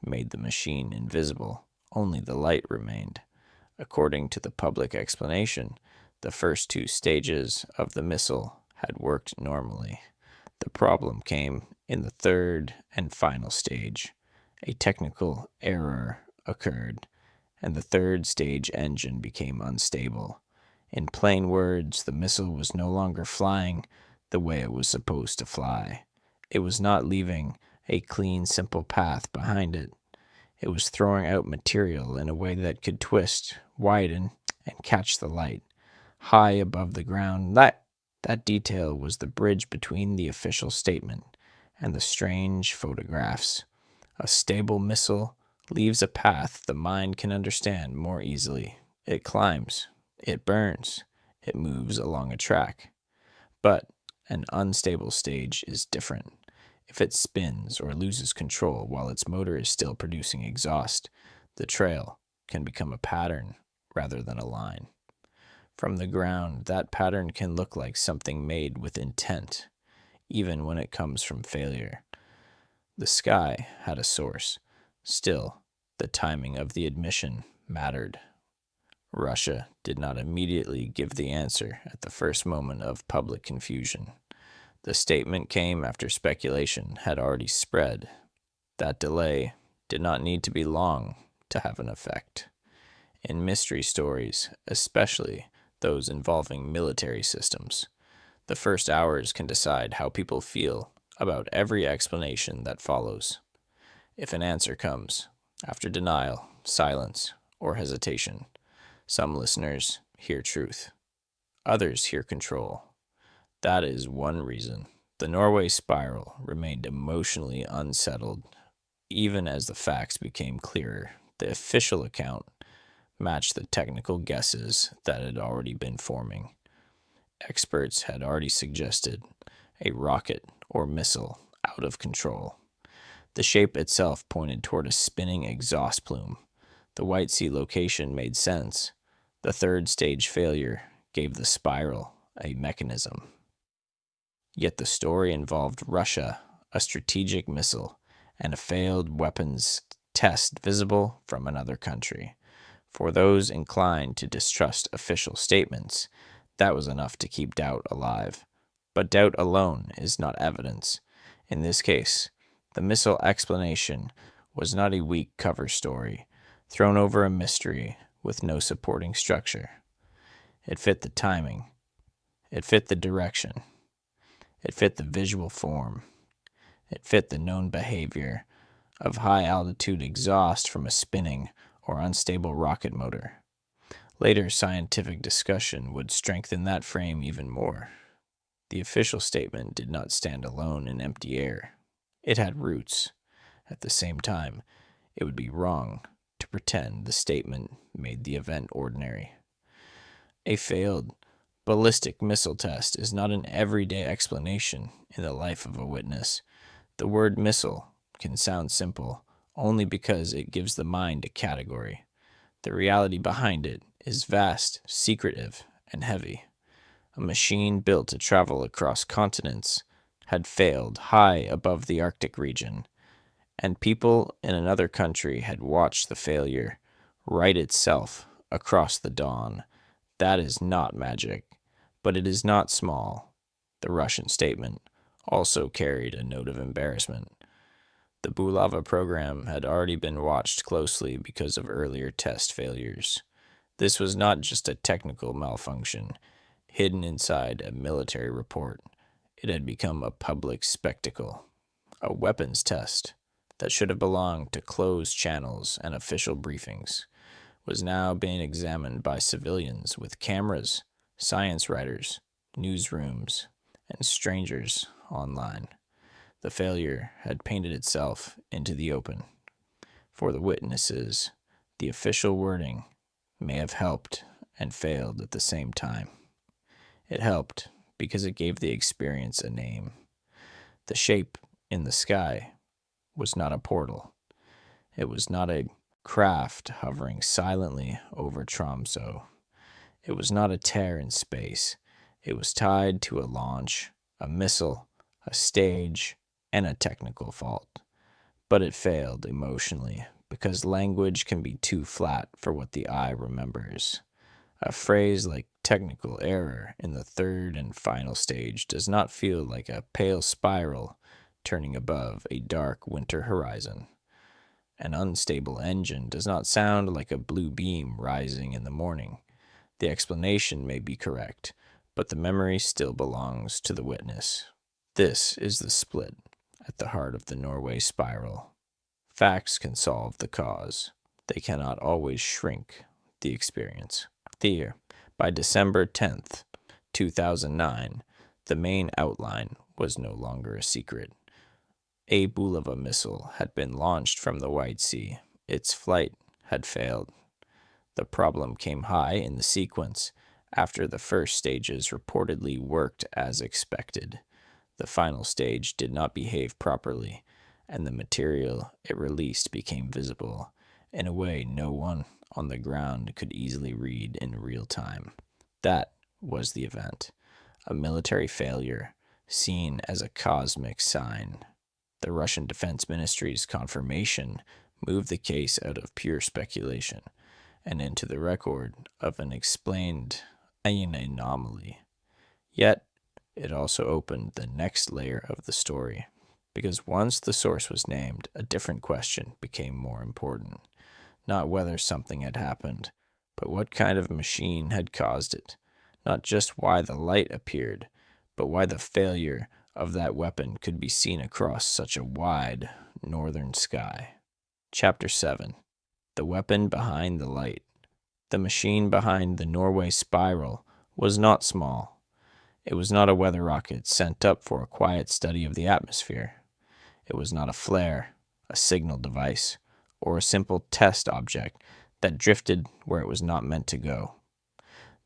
made the machine invisible. Only the light remained. According to the public explanation, the first two stages of the missile had worked normally. The problem came in the third and final stage. A technical error occurred, and the third stage engine became unstable. In plain words, the missile was no longer flying the way it was supposed to fly. It was not leaving a clean, simple path behind it. It was throwing out material in a way that could twist, widen, and catch the light high above the ground. That detail was the bridge between the official statement and the strange photographs. A stable missile leaves a path the mind can understand more easily. It climbs, it burns, it moves along a track. But an unstable stage is different. If it spins or loses control while its motor is still producing exhaust, the trail can become a pattern rather than a line. From the ground, that pattern can look like something made with intent, even when it comes from failure. The sky had a source. Still, the timing of the admission mattered. Russia did not immediately give the answer at the first moment of public confusion. The statement came after speculation had already spread. That delay did not need to be long to have an effect. In mystery stories, especially those involving military systems, the first hours can decide how people feel about every explanation that follows. If an answer comes after denial, silence, or hesitation, some listeners hear truth. Others hear control. That is one reason the Norway Spiral remained emotionally unsettled. Even as the facts became clearer, the official account matched the technical guesses that had already been forming. Experts had already suggested a rocket or missile out of control. The shape itself pointed toward a spinning exhaust plume. The White Sea location made sense. The third stage failure gave the spiral a mechanism. Yet the story involved Russia, a strategic missile, and a failed weapons test visible from another country. For those inclined to distrust official statements, that was enough to keep doubt alive. But doubt alone is not evidence. In this case, the missile explanation was not a weak cover story, thrown over a mystery with no supporting structure. It fit the timing. It fit the direction. It fit the visual form. It fit the known behavior of high-altitude exhaust from a spinning or unstable rocket motor. Later scientific discussion would strengthen that frame even more. The official statement did not stand alone in empty air. It had roots. At the same time, it would be wrong to pretend the statement made the event ordinary. A failed ballistic missile test is not an everyday explanation in the life of a witness. The word missile can sound simple only because it gives the mind a category. The reality behind it is vast, secretive, and heavy. A machine built to travel across continents had failed high above the Arctic region, and people in another country had watched the failure right itself across the dawn. That is not magic, but it is not small. The Russian statement also carried a note of embarrassment. The Bulava program had already been watched closely because of earlier test failures. This was not just a technical malfunction hidden inside a military report. It had become a public spectacle, a weapons test that should have belonged to closed channels and official briefings, was now being examined by civilians with cameras, science writers, newsrooms, and strangers online. The failure had painted itself into the open. For the witnesses, the official wording may have helped and failed at the same time. It helped because it gave the experience a name. The shape in the sky was not a portal. It was not a craft hovering silently over Tromso. It was not a tear in space. It was tied to a launch, a missile, a stage, and a technical fault. But it failed emotionally because language can be too flat for what the eye remembers. A phrase like technical error in the third and final stage does not feel like a pale spiral turning above a dark winter horizon. An unstable engine does not sound like a blue beam rising in the morning. The explanation may be correct, but the memory still belongs to the witness. This is the split at the heart of the Norway Spiral. Facts can solve the cause. They cannot always shrink the experience. By December 10th, 2009, the main outline was no longer a secret. A Bulava missile had been launched from the White Sea. Its flight had failed. The problem came high in the sequence after the first stages reportedly worked as expected. The final stage did not behave properly, and the material it released became visible in a way no one on the ground could easily read in real time. That was the event, a military failure seen as a cosmic sign. The Russian Defense Ministry's confirmation moved the case out of pure speculation and into the record of an explained anomaly. Yet, it also opened the next layer of the story, because once the source was named, a different question became more important. Not whether something had happened, but what kind of machine had caused it. Not just why the light appeared, but why the failure of that weapon could be seen across such a wide northern sky. Chapter 7. The Weapon Behind the Light. The machine behind the Norway Spiral was not small. It was not a weather rocket sent up for a quiet study of the atmosphere. It was not a flare, a signal device, or a simple test object that drifted where it was not meant to go.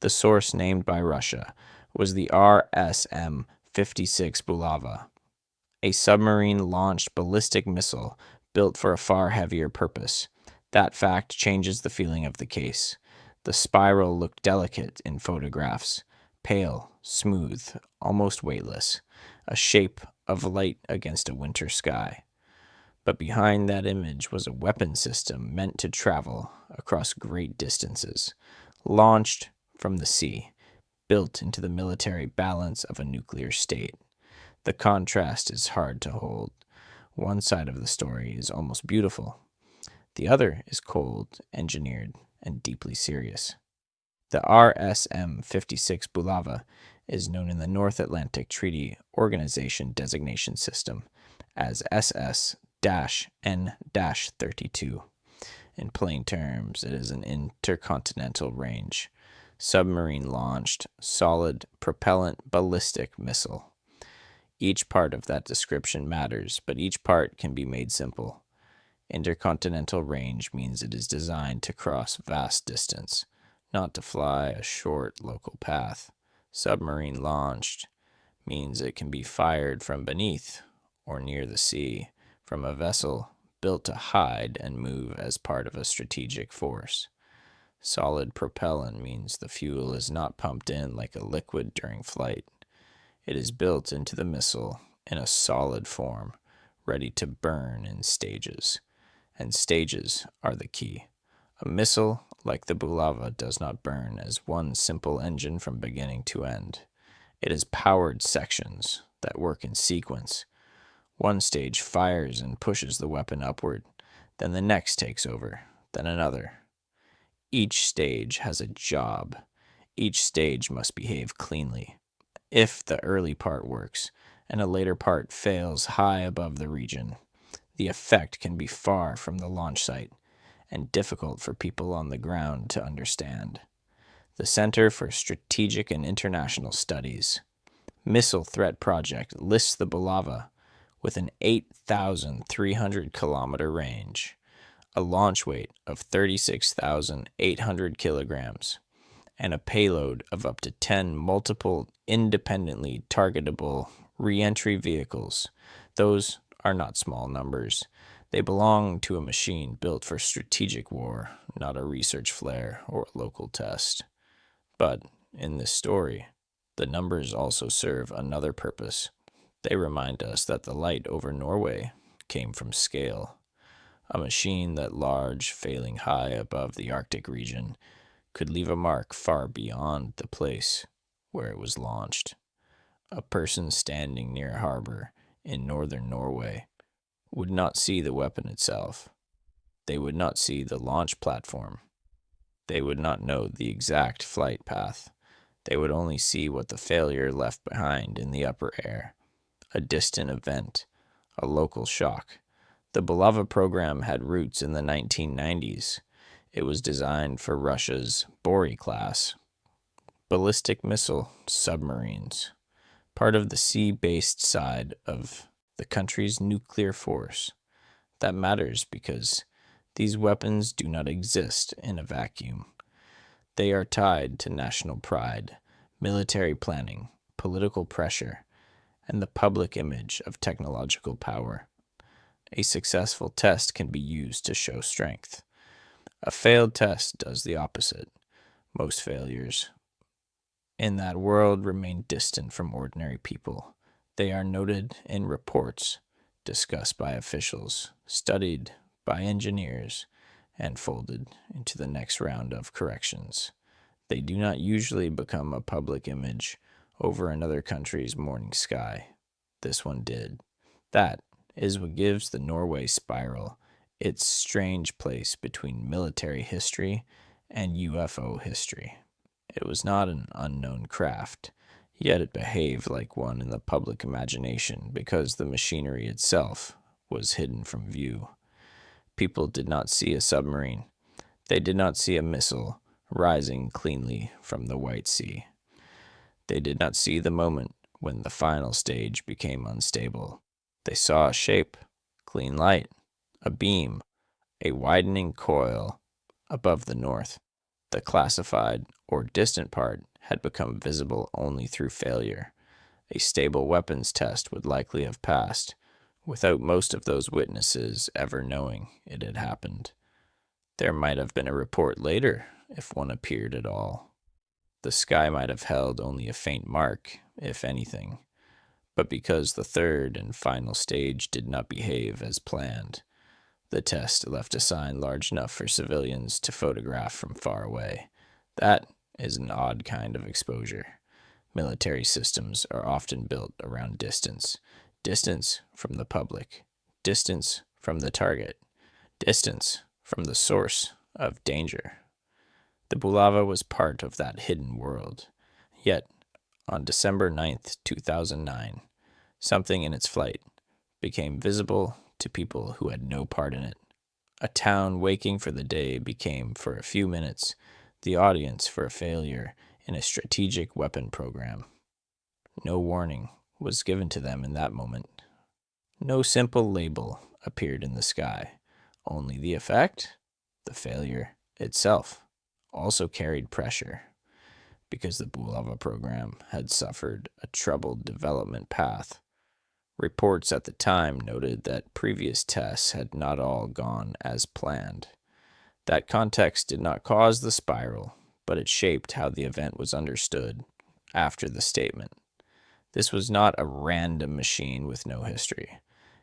The source named by Russia was the RSM 56 Bulava, a submarine-launched ballistic missile built for a far heavier purpose. That fact changes the feeling of the case. The spiral looked delicate in photographs, pale, smooth, almost weightless, a shape of light against a winter sky. But behind that image was a weapon system meant to travel across great distances, launched from the sea, built into the military balance of a nuclear state. The contrast is hard to hold. One side of the story is almost beautiful. The other is cold, engineered, and deeply serious. The RSM-56 Bulava is known in the North Atlantic Treaty Organization designation system as SS-N-32. In plain terms, it is an intercontinental range, submarine-launched, solid propellant ballistic missile. Each part of that description matters, but each part can be made simple. Intercontinental range means it is designed to cross vast distance, not to fly a short local path. Submarine launched means it can be fired from beneath or near the sea, from a vessel built to hide and move as part of a strategic force. Solid propellant means the fuel is not pumped in like a liquid during flight. It is built into the missile in a solid form, ready to burn in stages. And stages are the key. A missile like the Bulava does not burn as one simple engine from beginning to end. It is powered sections that work in sequence. One stage fires and pushes the weapon upward, then the next takes over, then another. Each stage has a job. Each stage must behave cleanly. If the early part works, and a later part fails high above the region, the effect can be far from the launch site and difficult for people on the ground to understand. The Center for Strategic and International Studies Missile Threat Project lists the Bulava with an 8,300-kilometer range, a launch weight of 36,800 kilograms, and a payload of up to 10 multiple independently targetable re-entry vehicles. Those are not small numbers. They belong to a machine built for strategic war, not a research flare or a local test. But in this story, the numbers also serve another purpose. They remind us that the light over Norway came from scale. A machine that large, failing high above the Arctic region, could leave a mark far beyond the place where it was launched. A person standing near a harbor in northern Norway would not see the weapon itself. They would not see the launch platform. They would not know the exact flight path. They would only see what the failure left behind in the upper air. A distant event, a local shock. The Bulava program had roots in the 1990s. It was designed for Russia's Bory-class ballistic missile submarines, part of the sea-based side of the country's nuclear force. That matters because these weapons do not exist in a vacuum. They are tied to national pride, military planning, political pressure, and the public image of technological power. A successful test can be used to show strength. A failed test does the opposite. Most failures in that world remain distant from ordinary people. They are noted in reports, discussed by officials, studied by engineers, and folded into the next round of corrections. They do not usually become a public image over another country's morning sky. This one did. That is what gives the Norway Spiral its strange place between military history and UFO history. It was not an unknown craft, yet it behaved like one in the public imagination because the machinery itself was hidden from view. People did not see a submarine. They did not see a missile rising cleanly from the White Sea. They did not see the moment when the final stage became unstable. They saw a shape, clean light, a beam, a widening coil above the north. The classified or distant part had become visible only through failure. a stable weapons test would likely have passed, without most of those witnesses ever knowing it had happened. There might have been a report later, if one appeared at all. The sky might have held only a faint mark, if anything, but because the third and final stage did not behave as planned, the test left a sign large enough for civilians to photograph from far away. That is an odd kind of exposure. Military systems are often built around distance. Distance from the public. Distance from the target. Distance from the source of danger. The Bulava was part of that hidden world. Yet, on December 9th, 2009, something in its flight became visible to people who had no part in it. A town waking for the day became, for a few minutes, the audience for a failure in a strategic weapon program. No warning was given to them in that moment. No simple label appeared in the sky. Only the effect, the failure itself, also carried pressure. Because the Bulava program had suffered a troubled development path. Reports at the time noted that previous tests had not all gone as planned. That context did not cause the spiral, but it shaped how the event was understood after the statement. This was not a random machine with no history.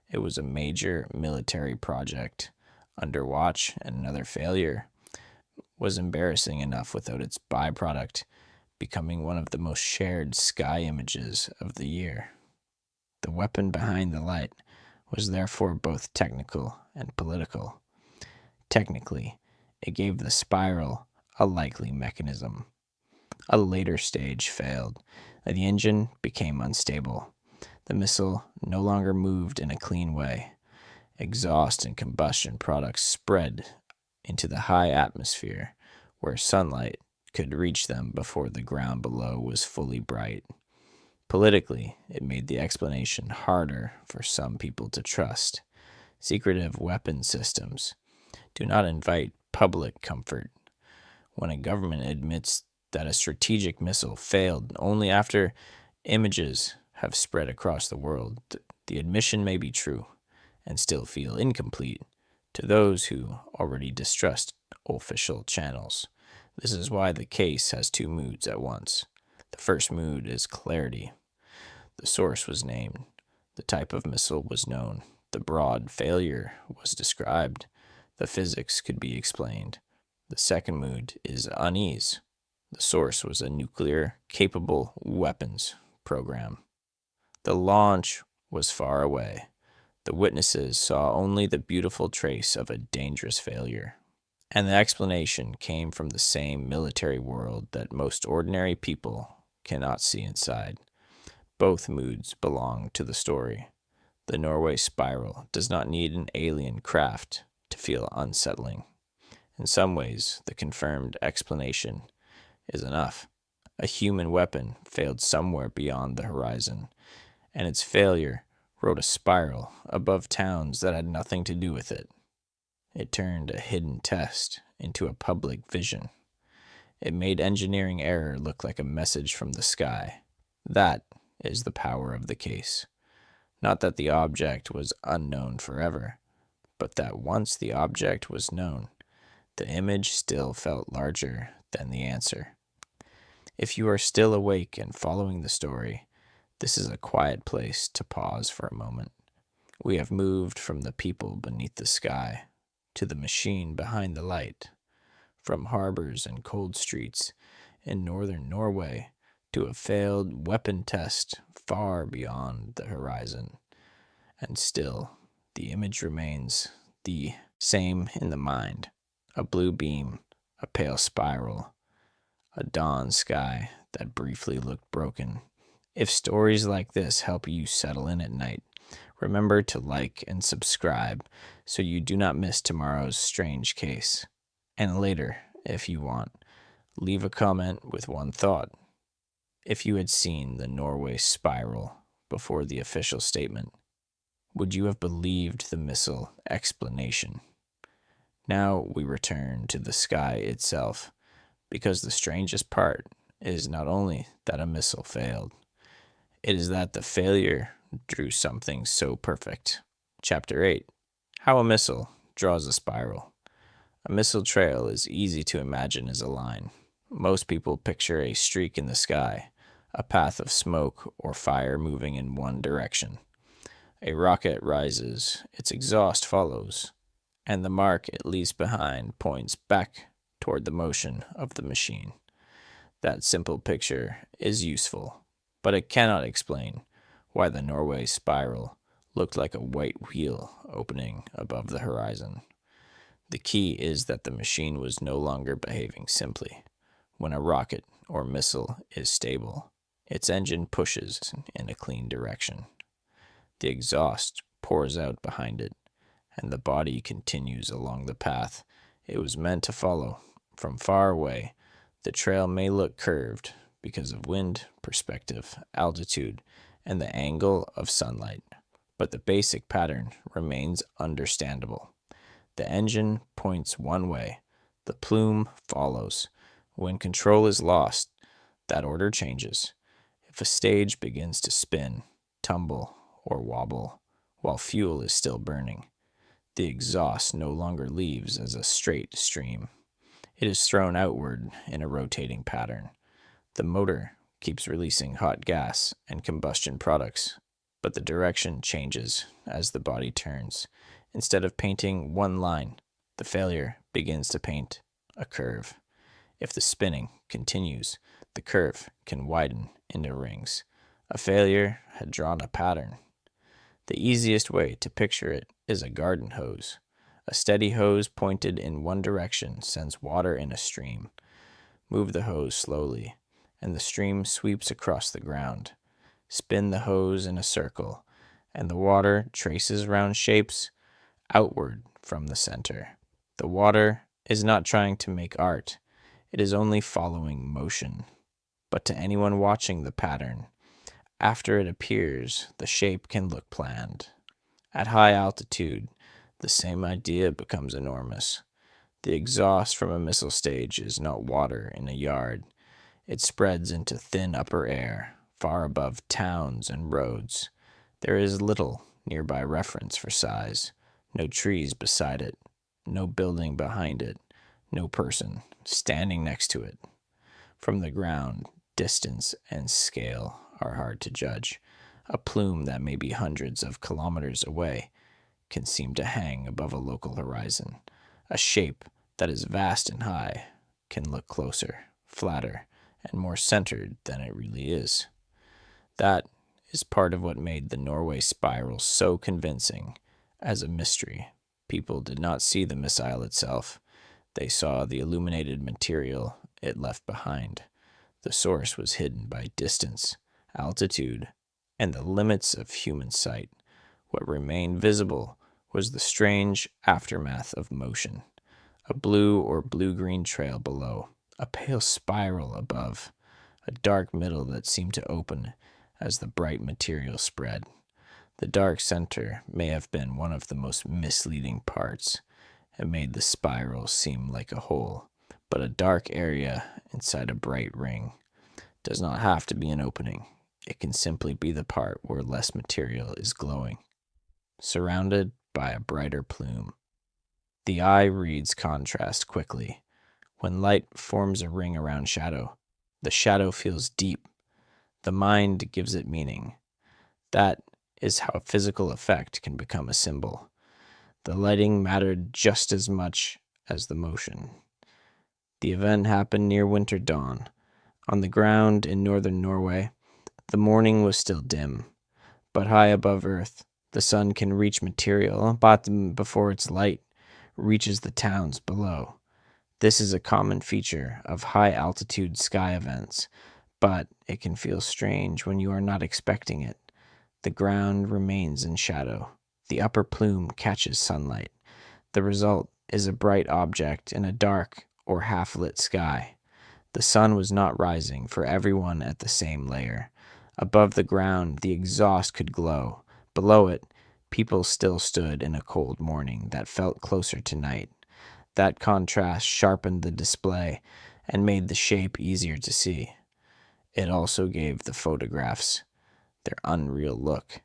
It was a major military project. Under watch, and another failure was embarrassing enough without its byproduct becoming one of the most shared sky images of the year. The weapon behind the light was therefore both technical and political. Technically, it gave the spiral a likely mechanism. A later stage failed. The engine became unstable. The missile no longer moved in a clean way. Exhaust and combustion products spread into the high atmosphere, where sunlight could reach them before the ground below was fully bright. Politically, it made the explanation harder for some people to trust. Secretive weapon systems do not invite public comfort. When a government admits that a strategic missile failed only after images have spread across the world, the admission may be true and still feel incomplete to those who already distrust official channels. This is why the case has two moods at once. The first mood is clarity. The source was named. The type of missile was known. The broad failure was described. The physics could be explained. The second mood is unease. The source was a nuclear-capable weapons program. The launch was far away. The witnesses saw only the beautiful trace of a dangerous failure. And the explanation came from the same military world that most ordinary people cannot see inside. Both moods belong to the story. The Norway Spiral does not need an alien craft to feel unsettling. In some ways, the confirmed explanation is enough. A human weapon failed somewhere beyond the horizon, and its failure wrote a spiral above towns that had nothing to do with it. It turned a hidden test into a public vision. It made engineering error look like a message from the sky. That is the power of the case. Not that the object was unknown forever, but that once the object was known, the image still felt larger than the answer. If you are still awake and following the story, this is a quiet place to pause for a moment. We have moved from the people beneath the sky to the machine behind the light, from harbors and cold streets in northern Norway to a failed weapon test far beyond the horizon. And still, the image remains the same in the mind. A blue beam, a pale spiral, a dawn sky that briefly looked broken. If stories like this help you settle in at night, remember to like and subscribe so you do not miss tomorrow's strange case. And later, if you want, leave a comment with one thought. If you had seen the Norway Spiral before the official statement, would you have believed the missile explanation? Now we return to the sky itself, because the strangest part is not only that a missile failed, It is that the failure drew something so perfect. Chapter 8. How a Missile Draws a Spiral. A missile trail is easy to imagine as a line. Most people picture a streak in the sky, a path of smoke or fire moving in one direction. A rocket rises, its exhaust follows, and the mark it leaves behind points back toward the motion of the machine. That simple picture is useful, but it cannot explain why the Norway Spiral looked like a white wheel opening above the horizon. The key is that the machine was no longer behaving simply. When a rocket or missile is stable, its engine pushes in a clean direction. The exhaust pours out behind it, and the body continues along the path it was meant to follow. From far away, the trail may look curved because of wind, perspective, altitude, and the angle of sunlight, but the basic pattern remains understandable. The engine points one way, the plume follows. When control is lost, that order changes. If a stage begins to spin, tumble, or wobble while fuel is still burning, the exhaust no longer leaves as a straight stream. It is thrown outward in a rotating pattern. The motor keeps releasing hot gas and combustion products, but the direction changes as the body turns. Instead of painting one line, the failure begins to paint a curve. If the spinning continues, the curve can widen into rings. A failure had drawn a pattern. The easiest way to picture it is a garden hose. A steady hose pointed in one direction sends water in a stream. Move the hose slowly, and the stream sweeps across the ground. Spin the hose in a circle, and the water traces round shapes outward from the center. The water is not trying to make art, it is only following motion. But to anyone watching the pattern, after it appears, the shape can look planned. At high altitude, the same idea becomes enormous. The exhaust from a missile stage is not water in a yard. It spreads into thin upper air, far above towns and roads. There is little nearby reference for size. No trees beside it, no building behind it, no person standing next to it. From the ground, distance and scale are hard to judge. A plume that may be hundreds of kilometers away can seem to hang above a local horizon. A shape that is vast and high can look closer, flatter, and more centered than it really is. That is part of what made the Norway Spiral so convincing as a mystery. People did not see the missile itself. They saw the illuminated material it left behind. The source was hidden by distance, altitude, and the limits of human sight. What remained visible was the strange aftermath of motion. A blue or blue-green trail below, a pale spiral above, a dark middle that seemed to open as the bright material spread. The dark center may have been one of the most misleading parts. It made the spiral seem like a hole, but a dark area inside a bright ring does not have to be an opening. It can simply be the part where less material is glowing, surrounded by a brighter plume. The eye reads contrast quickly. When light forms a ring around shadow, the shadow feels deep. The mind gives it meaning. That is how a physical effect can become a symbol. The lighting mattered just as much as the motion. The event happened near winter dawn. On the ground in northern Norway, the morning was still dim, but high above earth, the sun can reach material before its light reaches the towns below. This is a common feature of high-altitude sky events, but it can feel strange when you are not expecting it. The ground remains in shadow. The upper plume catches sunlight. The result is a bright object in a dark or half-lit sky. The sun was not rising for everyone at the same layer. Above the ground, the exhaust could glow. Below it, people still stood in a cold morning that felt closer to night. That contrast sharpened the display and made the shape easier to see. It also gave the photographs their unreal look.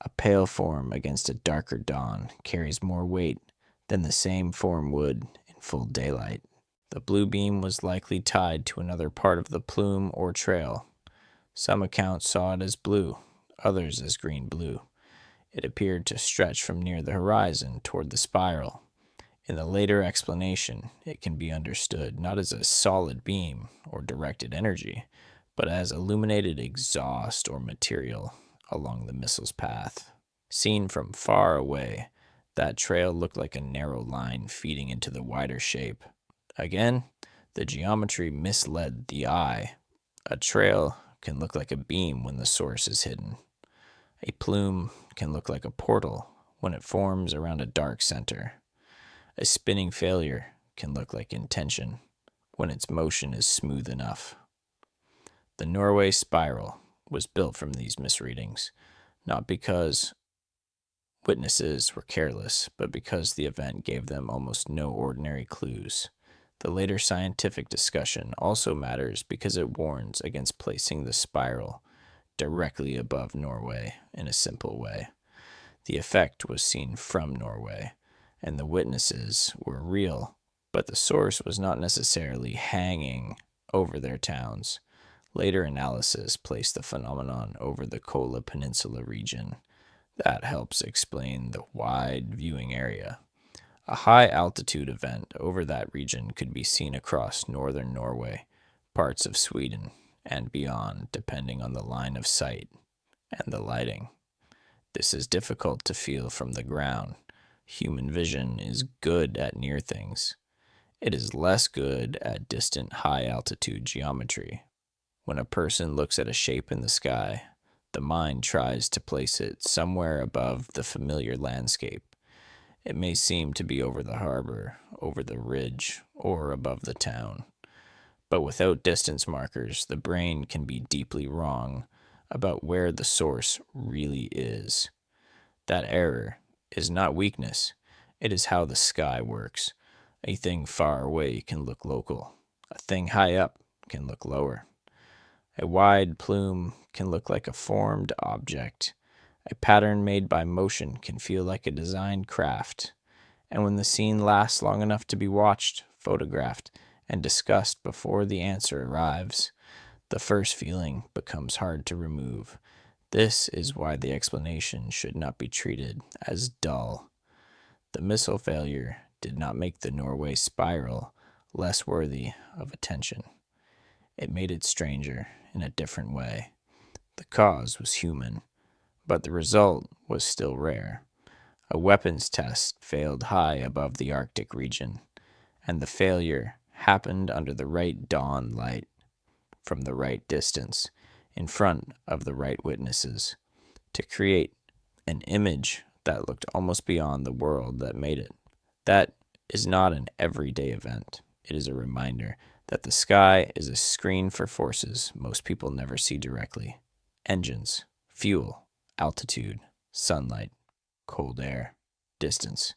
A pale form against a darker dawn carries more weight than the same form would in full daylight. The blue beam was likely tied to another part of the plume or trail. Some accounts saw it as blue, others as green-blue. It appeared to stretch from near the horizon toward the spiral. In the later explanation, it can be understood not as a solid beam or directed energy, but as illuminated exhaust or material along the missile's path. Seen from far away, that trail looked like a narrow line feeding into the wider shape. Again, the geometry misled the eye. A trail can look like a beam when the source is hidden. A plume can look like a portal when it forms around a dark center. A spinning failure can look like intention when its motion is smooth enough. The Norway Spiral was built from these misreadings, not because witnesses were careless, but because the event gave them almost no ordinary clues. The later scientific discussion also matters because it warns against placing the spiral directly above Norway in a simple way. The effect was seen from Norway, and the witnesses were real, but the source was not necessarily hanging over their towns. Later analysis placed the phenomenon over the Kola Peninsula region. That helps explain the wide viewing area. A high-altitude event over that region could be seen across northern Norway, parts of Sweden, and beyond, depending on the line of sight and the lighting. This is difficult to feel from the ground. Human vision is good at near things. It is less good at distant high-altitude geometry. When a person looks at a shape in the sky, the mind tries to place it somewhere above the familiar landscape. It may seem to be over the harbor, over the ridge, or above the town. But without distance markers, the brain can be deeply wrong about where the source really is. That error is not weakness. It is how the sky works. A thing far away can look local. A thing high up can look lower. A wide plume can look like a formed object. A pattern made by motion can feel like a designed craft. And when the scene lasts long enough to be watched, photographed, and discussed before the answer arrives, the first feeling becomes hard to remove. This is why the explanation should not be treated as dull. The missile failure did not make the Norway Spiral less worthy of attention. It made it stranger in a different way. The cause was human, but the result was still rare. A weapons test failed high above the Arctic region, and the failure happened under the right dawn light, from the right distance, in front of the right witnesses, to create an image that looked almost beyond the world that made it. That is not an everyday event. It is a reminder that the sky is a screen for forces most people never see directly. Engines, fuel, altitude, sunlight, cold air, distance,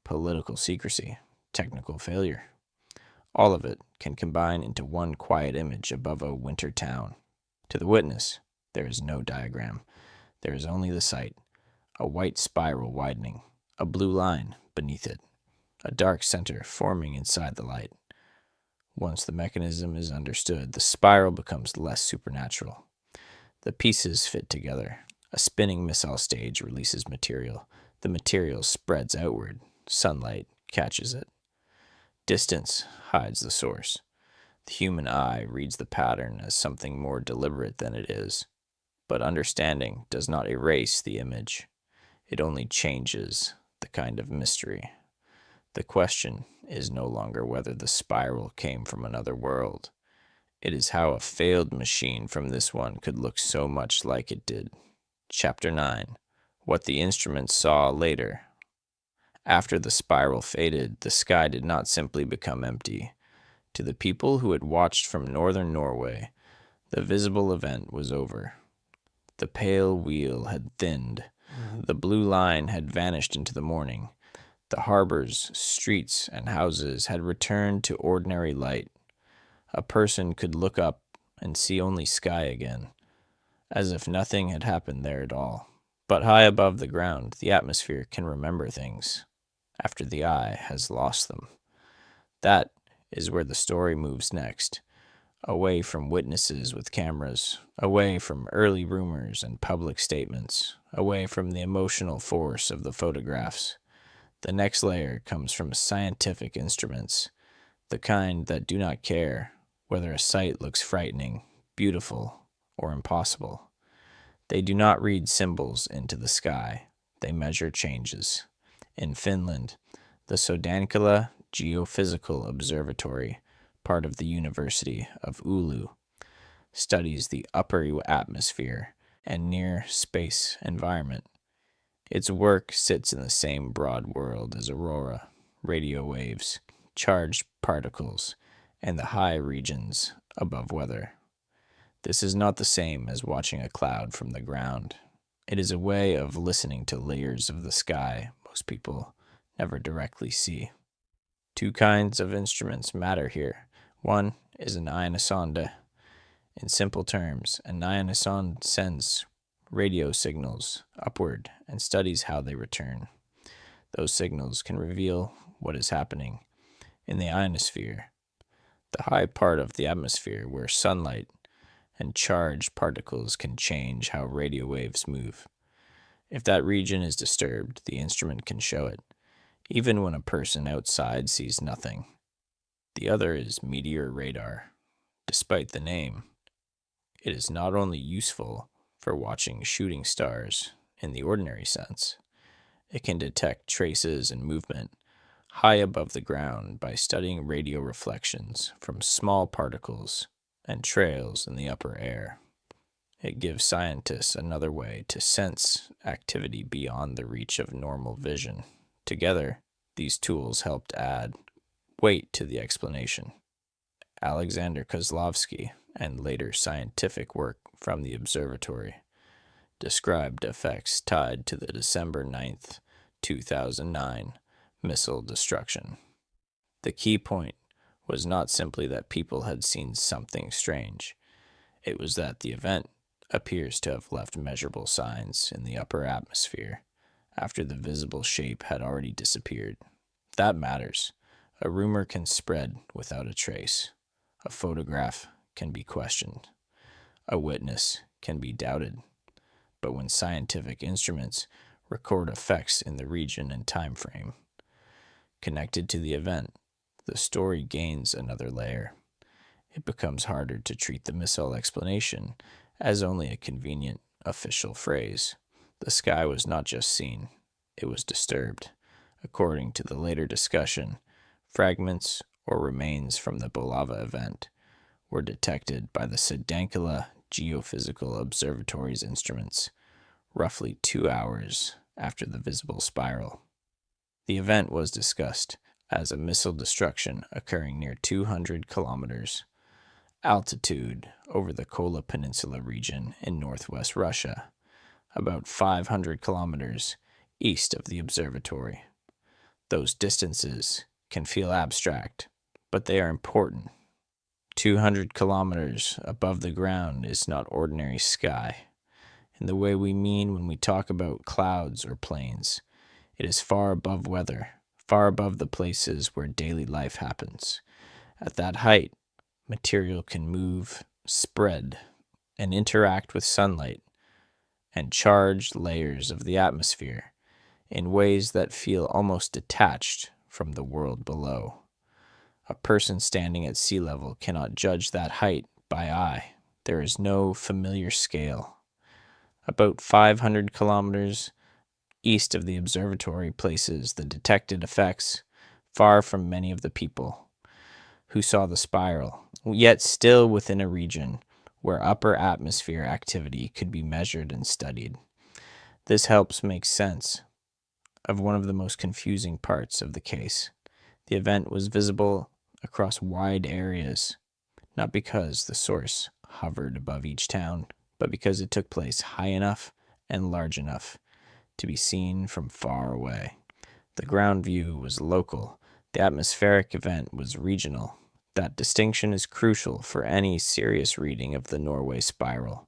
political secrecy, technical failure. All of it can combine into one quiet image above a winter town. To the witness, there is no diagram. There is only the sight, a white spiral widening, a blue line beneath it, a dark center forming inside the light. Once the mechanism is understood, the spiral becomes less supernatural. The pieces fit together. A spinning missile stage releases material. The material spreads outward. Sunlight catches it. Distance hides the source. The human eye reads the pattern as something more deliberate than it is. But understanding does not erase the image. It only changes the kind of mystery. The question is no longer whether the spiral came from another world. It is how a failed machine from this one could look so much like it did. Chapter 9. What the instruments saw later. After the spiral faded, the sky did not simply become empty. To the people who had watched from northern Norway, the visible event was over. The pale wheel had thinned. The blue line had vanished into the morning. The harbors, streets, and houses had returned to ordinary light. A person could look up and see only sky again. as if nothing had happened there at all. But high above the ground, the atmosphere can remember things after the eye has lost them. That is where the story moves next, away from witnesses with cameras, away from early rumors and public statements, away from the emotional force of the photographs. The next layer comes from scientific instruments, the kind that do not care whether a sight looks frightening, beautiful, or impossible. They do not read symbols into the sky, they measure changes. In Finland, the Sodankala Geophysical Observatory, part of the University of Oulu, studies the upper atmosphere and near space environment. Its work sits in the same broad world as aurora, radio waves, charged particles, and the high regions above weather. This is not the same as watching a cloud from the ground. It is a way of listening to layers of the sky most people never directly see. Two kinds of instruments matter here. One is an ionosonde. In simple terms, an ionosonde sends radio signals upward and studies how they return. Those signals can reveal what is happening in the ionosphere, the high part of the atmosphere where sunlight and charged particles can change how radio waves move. If that region is disturbed, the instrument can show it, even when a person outside sees nothing. The other is meteor radar. Despite the name, it is not only useful for watching shooting stars in the ordinary sense, it can detect traces and movement high above the ground by studying radio reflections from small particles and trails in the upper air. It gives scientists another way to sense activity beyond the reach of normal vision. Together, these tools helped add weight to the explanation. Alexander Kozlovsky and later scientific work from the observatory described effects tied to the December 9th, 2009 missile destruction. The key point was not simply that people had seen something strange. It was that the event appears to have left measurable signs in the upper atmosphere after the visible shape had already disappeared. That matters. A rumor can spread without a trace. A photograph can be questioned. A witness can be doubted. But when scientific instruments record effects in the region and time frame connected to the event, the story gains another layer. It becomes harder to treat the missile explanation as only a convenient official phrase. The sky was not just seen, it was disturbed. According to the later discussion, fragments or remains from the Bulava event were detected by the Sodankala Geophysical Observatory's instruments, roughly 2 hours after the visible spiral. The event was discussed as a missile destruction occurring near 200 kilometers altitude over the Kola Peninsula region in northwest Russia, about 500 kilometers east of the observatory. Those distances can feel abstract, but they are important. 200 kilometers above the ground is not ordinary sky, in the way we mean when we talk about clouds or plains. It is far above weather, far above the places where daily life happens. At that height, material can move, spread, and interact with sunlight and charged layers of the atmosphere in ways that feel almost detached from the world below. A person standing at sea level cannot judge that height by eye. There is no familiar scale. About 500 kilometers east of the observatory places the detected effects far from many of the people who saw the spiral, yet still within a region where upper atmosphere activity could be measured and studied. This helps make sense of one of the most confusing parts of the case. The event was visible across wide areas, not because the source hovered above each town, but because it took place high enough and large enough to be seen from far away. The ground view was local. The atmospheric event was regional. That distinction is crucial for any serious reading of the Norway Spiral.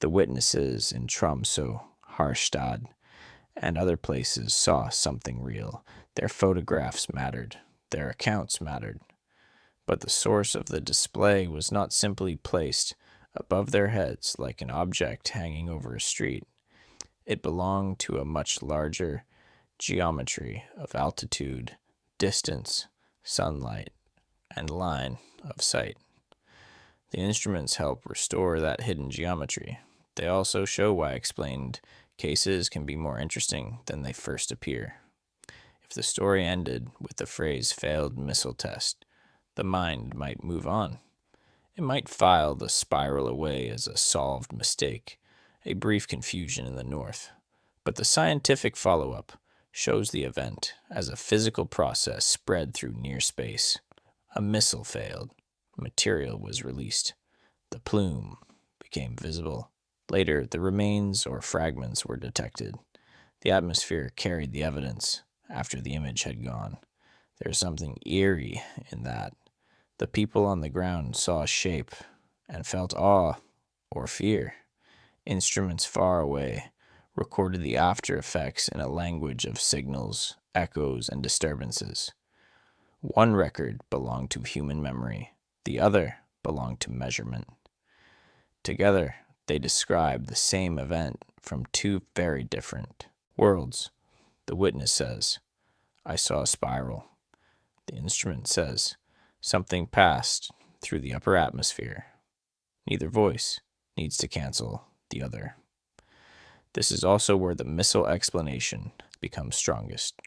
The witnesses in Tromso, Harstad, and other places saw something real. Their photographs mattered. Their accounts mattered. But the source of the display was not simply placed above their heads like an object hanging over a street. It belonged to a much larger geometry of altitude, distance, sunlight, and line of sight. The instruments help restore that hidden geometry. They also show why explained cases can be more interesting than they first appear. If the story ended with the phrase failed missile test, the mind might move on. It might file the spiral away as a solved mistake, a brief confusion in the north. But the scientific follow-up shows the event as a physical process spread through near space. A missile failed. Material was released. The plume became visible. Later, the remains or fragments were detected. The atmosphere carried the evidence after the image had gone. There's something eerie in that. The people on the ground saw a shape and felt awe or fear. Instruments far away recorded the after effects in a language of signals, echoes, and disturbances. One record belonged to human memory. The other belonged to measurement. Together, they describe the same event from two very different worlds. The witness says, "I saw a spiral." The instrument says, "Something passed through the upper atmosphere." Neither voice needs to cancel the other. This is also where the missile explanation becomes strongest.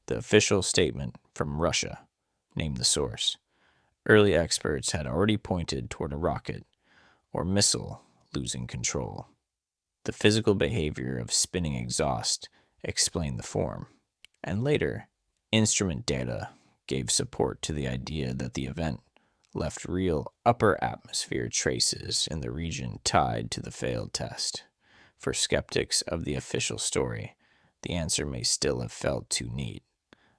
The official statement from Russia named the source. Early experts had already pointed toward a rocket or missile losing control. The physical behavior of spinning exhaust explained the form, and later, instrument data gave support to the idea that the event left real upper atmosphere traces in the region tied to the failed test. For skeptics of the official story, the answer may still have felt too neat.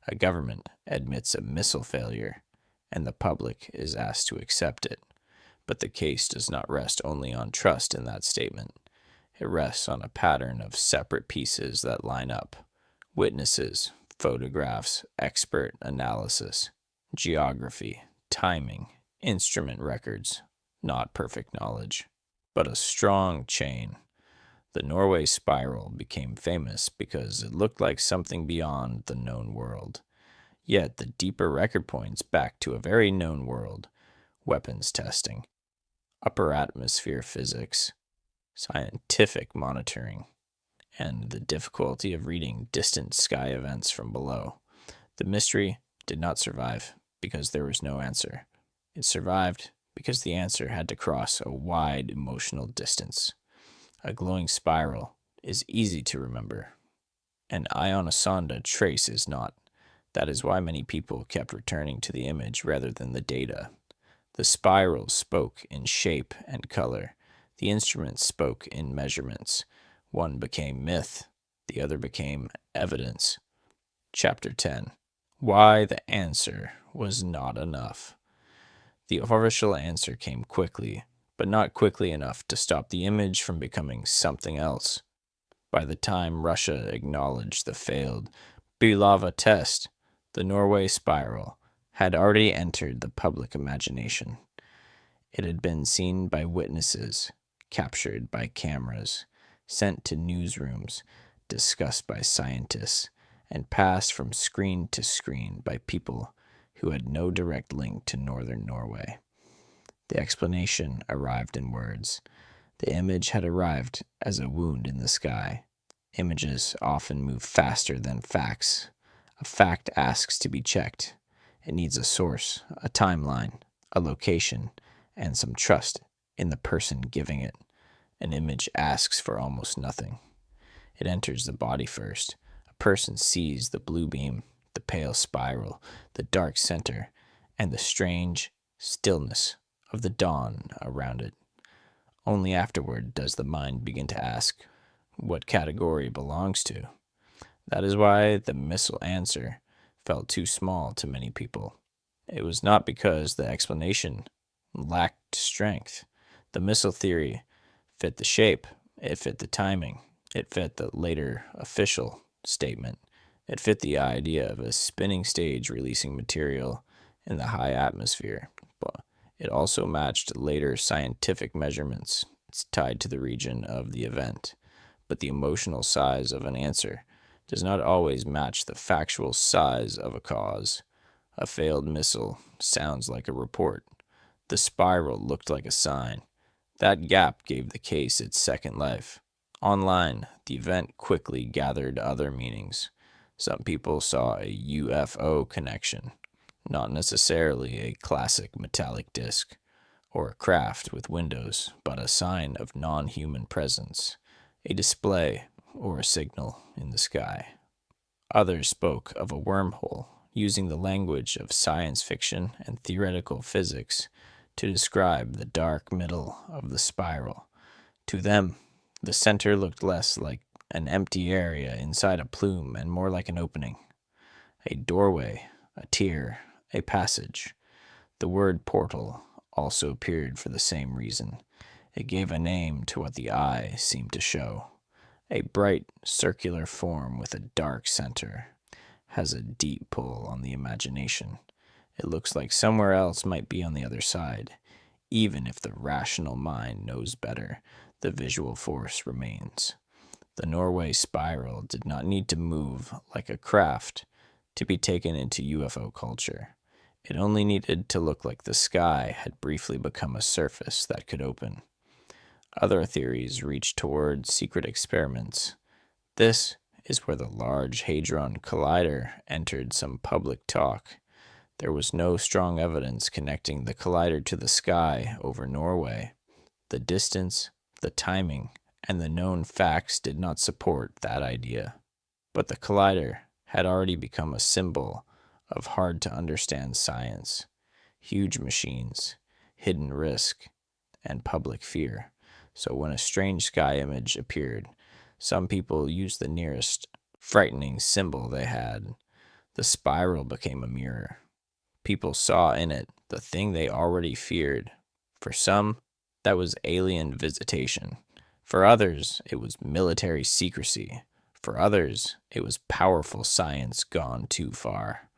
A government admits a missile failure, and the public is asked to accept it. But the case does not rest only on trust in that statement. It rests on a pattern of separate pieces that line up. Witnesses, photographs, expert analysis, geography, timing, instrument records, not perfect knowledge, but a strong chain. The Norway Spiral became famous because it looked like something beyond the known world. Yet the deeper record points back to a very known world: weapons testing, upper atmosphere physics, scientific monitoring, and the difficulty of reading distant sky events from below. The mystery did not survive because there was no answer. It survived because the answer had to cross a wide emotional distance. A glowing spiral is easy to remember. An ionosonda trace is not. That is why many people kept returning to the image rather than the data. The spiral spoke in shape and color. The instruments spoke in measurements. One became myth, the other became evidence. Chapter 10. Why the answer was not enough. The official answer came quickly, but not quickly enough to stop the image from becoming something else. By the time Russia acknowledged the failed Bulava test, the Norway Spiral had already entered the public imagination. It had been seen by witnesses, captured by cameras, sent to newsrooms, discussed by scientists, and passed from screen to screen by people who had no direct link to northern Norway. The explanation arrived in words. The image had arrived as a wound in the sky. Images often move faster than facts. A fact asks to be checked. It needs a source, a timeline, a location, and some trust in the person giving it. An image asks for almost nothing. It enters the body first. A person sees the blue beam, the pale spiral, the dark center, and the strange stillness of the dawn around it. Only afterward does the mind begin to ask what category it belongs to. That is why the missile answer felt too small to many people. It was not because the explanation lacked strength. The missile theory fit the shape, It fit the timing. It fit the later official statement. It fit the idea of a spinning stage releasing material in the high atmosphere. But it also matched later scientific measurements tied to the region of the event. But the emotional size of an answer does not always match the factual size of a cause. A failed missile sounds like a report. The spiral looked like a sign. That gap gave the case its second life. Online, the event quickly gathered other meanings. Some people saw a UFO connection, not necessarily a classic metallic disc or a craft with windows, but a sign of non human presence, a display or a signal in the sky. Others spoke of a wormhole, using the language of science fiction and theoretical physics to describe the dark middle of the spiral. To them, the center looked less like an empty area inside a plume and more like an opening, a doorway, a tier, a passage. The word portal also appeared for the same reason. It gave a name to what the eye seemed to show. A bright, circular form with a dark center has a deep pull on the imagination. It looks like somewhere else might be on the other side. Even if the rational mind knows better, the visual force remains. The Norway Spiral did not need to move like a craft to be taken into UFO culture. It only needed to look like the sky had briefly become a surface that could open. Other theories reached toward secret experiments. This is where the Large Hadron Collider entered some public talk. There was no strong evidence connecting the collider to the sky over Norway. The distance, the timing, and the known facts did not support that idea. But the collider had already become a symbol of hard-to-understand science, huge machines, hidden risk, and public fear. So when a strange sky image appeared, some people used the nearest frightening symbol they had. The spiral became a mirror. People saw in it the thing they already feared. For some, that was alien visitation. For others, it was military secrecy. For others, it was powerful science gone too far.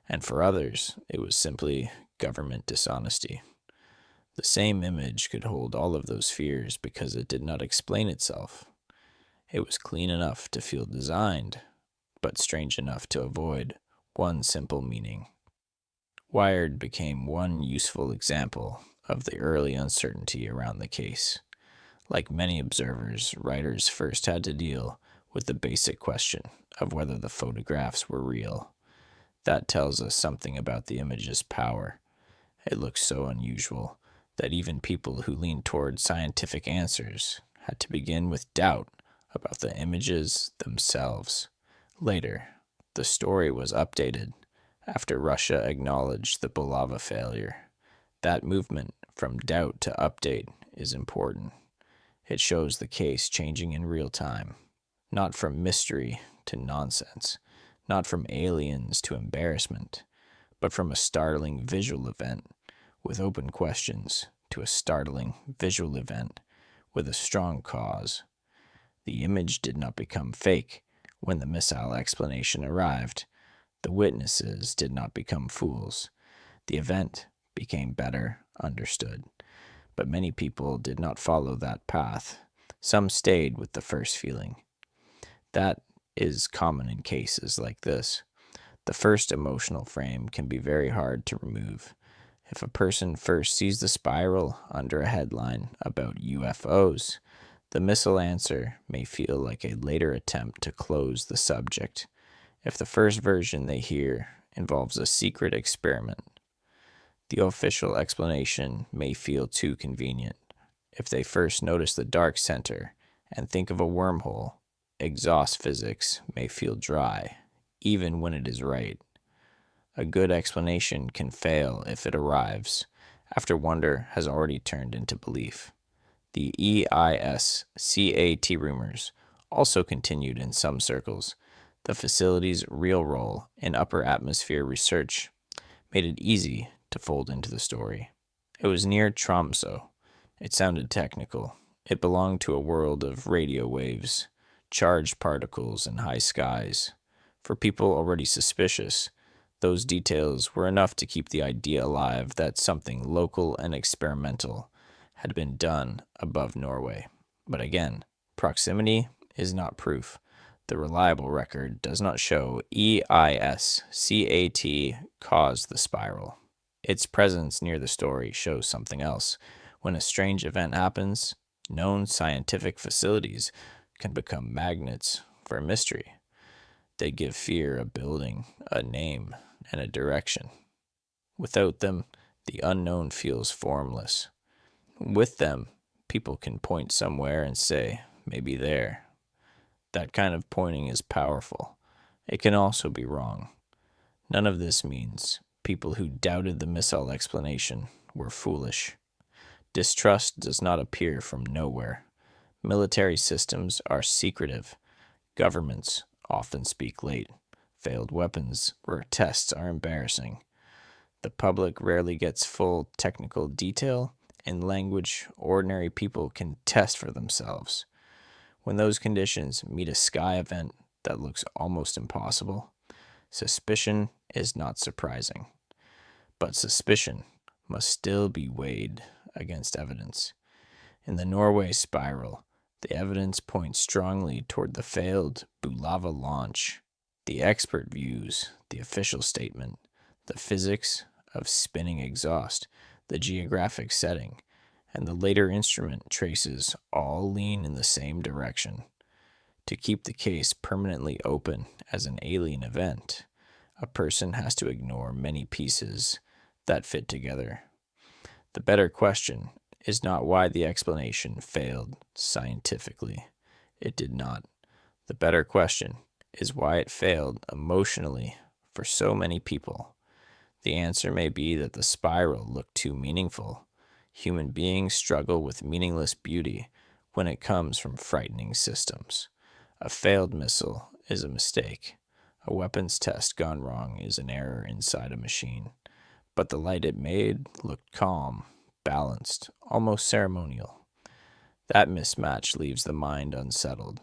And for others, it was simply government dishonesty. The same image could hold all of those fears because it did not explain itself. It was clean enough to feel designed, but strange enough to avoid one simple meaning. Wired became one useful example of the early uncertainty around the case. Like many observers, writers first had to deal with the basic question of whether the photographs were real. That tells us something about the image's power. It looks so unusual that even people who leaned toward scientific answers had to begin with doubt about the images themselves. Later, the story was updated after Russia acknowledged the Bulava failure. That movement from doubt to update is important. It shows the case changing in real time, not from mystery to nonsense, not from aliens to embarrassment, but from a startling visual event with open questions to a startling visual event with a strong cause. The image did not become fake when the missile explanation arrived. The witnesses did not become fools. The event became better understood. But many people did not follow that path. Some stayed with the first feeling. That is common in cases like this. The first emotional frame can be very hard to remove. If a person first sees the spiral under a headline about UFOs, the missile answer may feel like a later attempt to close the subject. If the first version they hear involves a secret experiment, the official explanation may feel too convenient. If they first notice the dark center and think of a wormhole, exhaust physics may feel dry, even when it is right. A good explanation can fail if it arrives after wonder has already turned into belief. The EISCAT rumors also continued in some circles. The facility's real role in upper atmosphere research made it easy to fold into the story. It was near Tromso. It sounded technical. It belonged to a world of radio waves, charged particles, and high skies. For people already suspicious, those details were enough to keep the idea alive that something local and experimental had been done above Norway. But again, proximity is not proof. The reliable record does not show EISCAT caused the spiral. Its presence near the story shows something else. When a strange event happens, known scientific facilities can become magnets for mystery. They give fear a building, a name, and a direction. Without them, the unknown feels formless. With them, people can point somewhere and say, maybe there. That kind of pointing is powerful. It can also be wrong. None of this means people who doubted the missile explanation were foolish. Distrust does not appear from nowhere. Military systems are secretive. Governments often speak late. Failed weapons or tests are embarrassing. The public rarely gets full technical detail in language ordinary people can test for themselves. When those conditions meet a sky event that looks almost impossible, suspicion is not surprising. But suspicion must still be weighed against evidence. In the Norway Spiral, the evidence points strongly toward the failed Bulava launch. The expert views, the official statement, the physics of spinning exhaust, the geographic setting, and the later instrument traces all lean in the same direction. To keep the case permanently open as an alien event, a person has to ignore many pieces that fit together. The better question is not why the explanation failed scientifically. It did not. The better question is why it failed emotionally for so many people. The answer may be that the spiral looked too meaningful. Human beings struggle with meaningless beauty when it comes from frightening systems. A failed missile is a mistake. A weapons test gone wrong is an error inside a machine. But the light it made looked calm, balanced, almost ceremonial. That mismatch leaves the mind unsettled.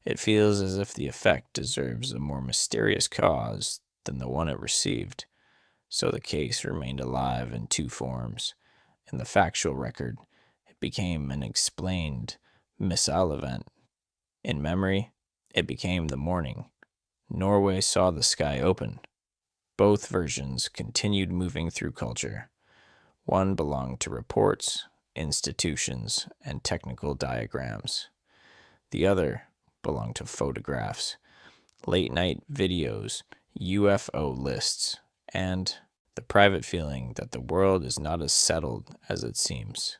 It feels as if the effect deserves a more mysterious cause than the one it received. So the case remained alive in two forms. In the factual record, it became an explained missile event. In memory, it became the morning Norway saw the sky open. Both versions continued moving through culture. One belonged to reports, institutions, and technical diagrams. The other belonged to photographs, late-night videos, UFO lists, and the private feeling that the world is not as settled as it seems.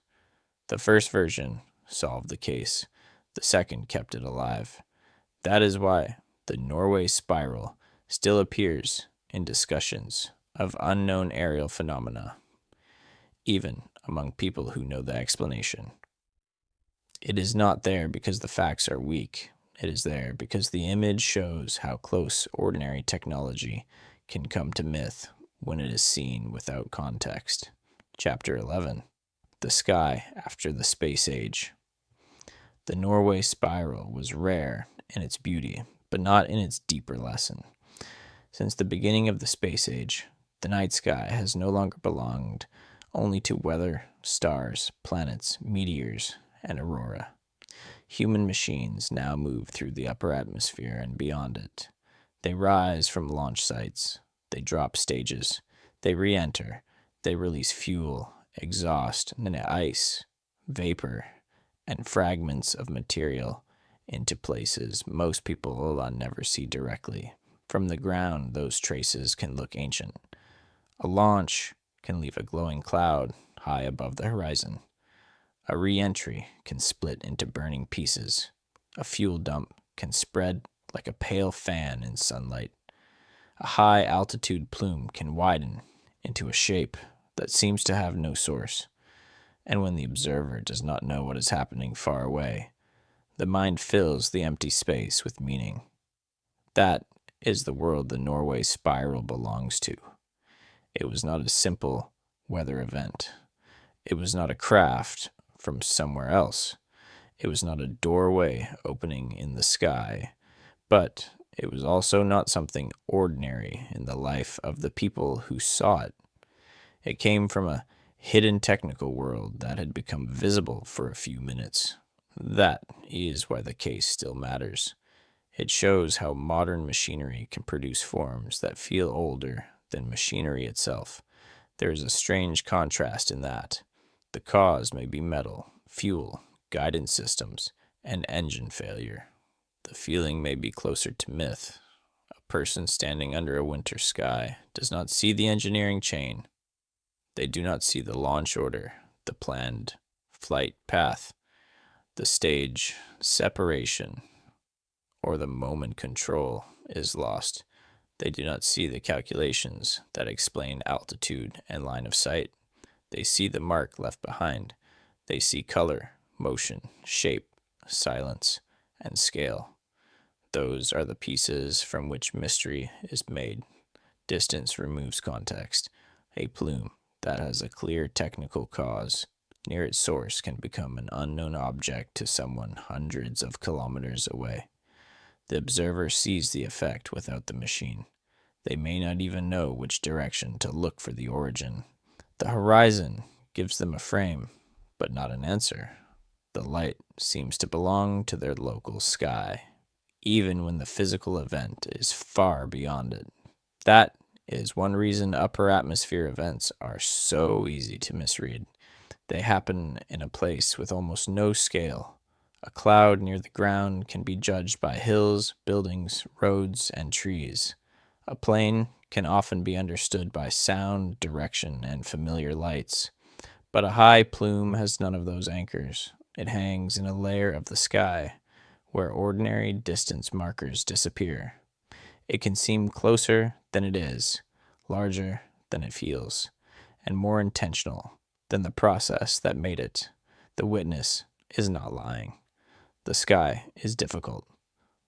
The first version solved the case. The second kept it alive. That is why the Norway Spiral still appears in discussions of unknown aerial phenomena, even among people who know the explanation. It is not there because the facts are weak. It is there because the image shows how close ordinary technology can come to myth when it is seen without context. Chapter 11. The Sky After the Space Age. The Norway Spiral was rare in its beauty, but not in its deeper lesson. Since the beginning of the space age, the night sky has no longer belonged only to weather, stars, planets, meteors, and aurora. Human machines now move through the upper atmosphere and beyond it. They rise from launch sites. They drop stages. They re-enter. They release fuel, exhaust, and ice, vapor, and fragments of material into places most people will never see directly. From the ground, those traces can look ancient. A launch can leave a glowing cloud high above the horizon. A re-entry can split into burning pieces. A fuel dump can spread like a pale fan in sunlight. A high-altitude plume can widen into a shape that seems to have no source. And when the observer does not know what is happening far away, the mind fills the empty space with meaning. That is the world the Norway Spiral belongs to. It was not a simple weather event. It was not a craft from somewhere else. It was not a doorway opening in the sky, but it was also not something ordinary in the life of the people who saw it. It came from a hidden technical world that had become visible for a few minutes. That is why the case still matters. It shows how modern machinery can produce forms that feel older than machinery itself. There is a strange contrast in that. The cause may be metal, fuel, guidance systems, and engine failure. The feeling may be closer to myth. A person standing under a winter sky does not see the engineering chain. They do not see the launch order, the planned flight path, the stage separation, or the moment control is lost. They do not see the calculations that explain altitude and line of sight. They see the mark left behind. They see color, motion, shape, silence, and scale. Those are the pieces from which mystery is made. Distance removes context. A plume that has a clear technical cause near its source can become an unknown object to someone hundreds of kilometers away. The observer sees the effect without the machine. They may not even know which direction to look for the origin. The horizon gives them a frame, but not an answer. The light seems to belong to their local sky, even when the physical event is far beyond it. That is one reason upper atmosphere events are so easy to misread. They happen in a place with almost no scale. A cloud near the ground can be judged by hills, buildings, roads, and trees. A plane can often be understood by sound, direction, and familiar lights. But a high plume has none of those anchors. It hangs in a layer of the sky where ordinary distance markers disappear. It can seem closer than it is, larger than it feels, and more intentional than the process that made it. The witness is not lying. The sky is difficult.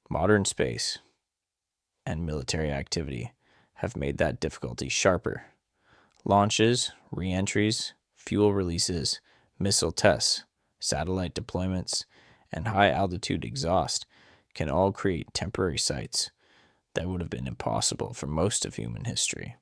Modern space and military activity have made that difficulty sharper. Launches, re-entries, fuel releases, missile tests, satellite deployments, and high-altitude exhaust can all create temporary sights that would have been impossible for most of human history.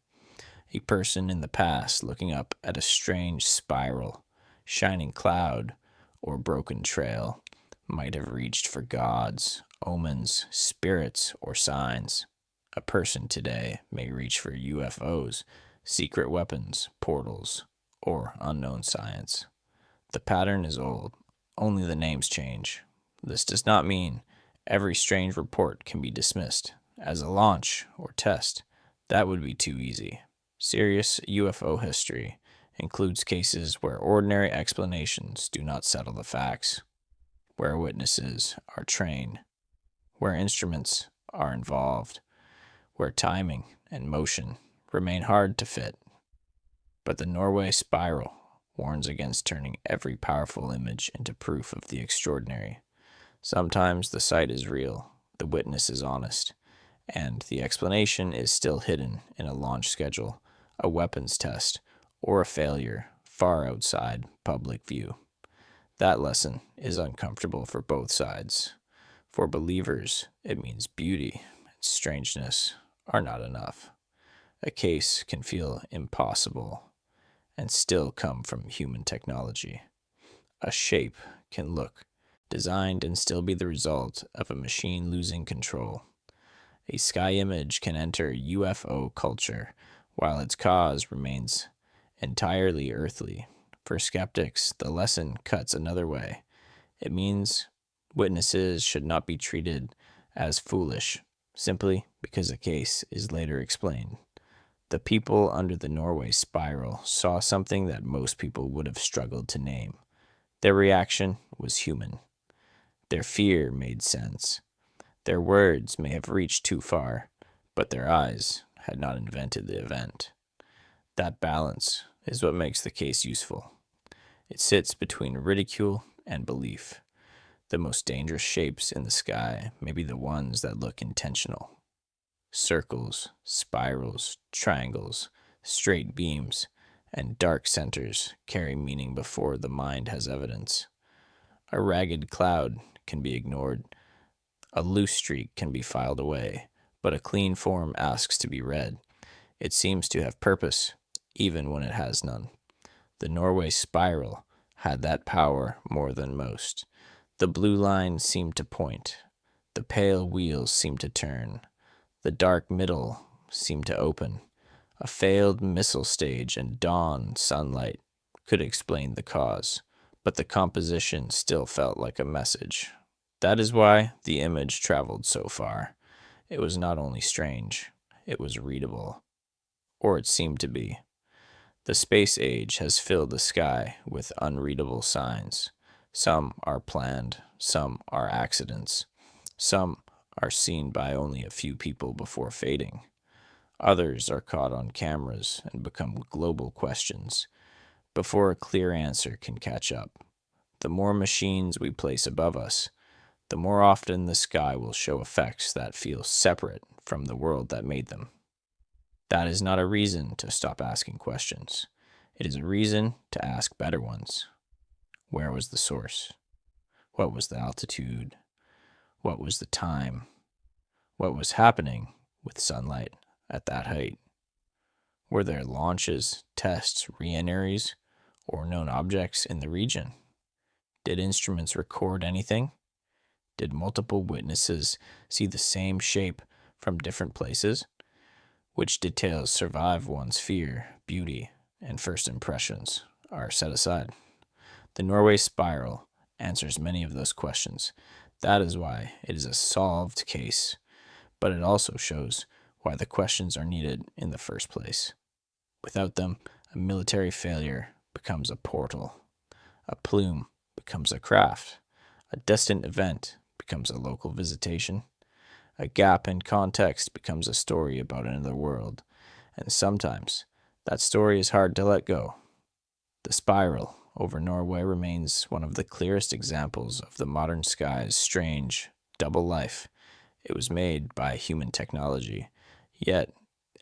A person in the past looking up at a strange spiral, shining cloud, or broken trail might have reached for gods, omens, spirits, or signs. A person today may reach for UFOs, secret weapons, portals, or unknown science. The pattern is old, only the names change. This does not mean every strange report can be dismissed as a launch or test. That would be too easy. Serious UFO history includes cases where ordinary explanations do not settle the facts, where witnesses are trained, where instruments are involved, where timing and motion remain hard to fit. But the Norway Spiral warns against turning every powerful image into proof of the extraordinary. Sometimes the sight is real, the witness is honest, and the explanation is still hidden in a launch schedule, a weapons test, or a failure far outside public view. That lesson is uncomfortable for both sides. For believers, it means beauty and strangeness are not enough. A case can feel impossible and still come from human technology. A shape can look designed and still be the result of a machine losing control. A sky image can enter UFO culture while its cause remains entirely earthly. For skeptics, the lesson cuts another way. It means witnesses should not be treated as foolish simply because a case is later explained. The people under the Norway Spiral saw something that most people would have struggled to name. Their reaction was human. Their fear made sense. Their words may have reached too far, but their eyes had not invented the event. That balance is what makes the case useful. It sits between ridicule and belief. The most dangerous shapes in the sky may be the ones that look intentional. Circles, spirals, triangles, straight beams, and dark centers carry meaning before the mind has evidence. A ragged cloud can be ignored. A loose streak can be filed away. But a clean form asks to be read. It seems to have purpose, even when it has none. The Norway Spiral had that power more than most. The blue line seemed to point. The pale wheels seemed to turn. The dark middle seemed to open. A failed missile stage and dawn sunlight could explain the cause, but the composition still felt like a message. That is why the image traveled so far. It was not only strange, it was readable. Or it seemed to be. The space age has filled the sky with unreadable signs. Some are planned, some are accidents, some are seen by only a few people before fading. Others are caught on cameras and become global questions before a clear answer can catch up. The more machines we place above us, the more often the sky will show effects that feel separate from the world that made them. That is not a reason to stop asking questions. It is a reason to ask better ones. Where was the source? What was the altitude? What was the time? What was happening with sunlight at that height? Were there launches, tests, re-entries, or known objects in the region? Did instruments record anything? Did multiple witnesses see the same shape from different places? Which details survive one's fear, beauty, and first impressions are set aside. The Norway Spiral answers many of those questions. That is why it is a solved case, but it also shows why the questions are needed in the first place. Without them, a military failure becomes a portal. A plume becomes a craft. A distant event becomes a local visitation. A gap in context becomes a story about another world. And sometimes, that story is hard to let go. The spiral over Norway remains one of the clearest examples of the modern sky's strange, double life. It was made by human technology, yet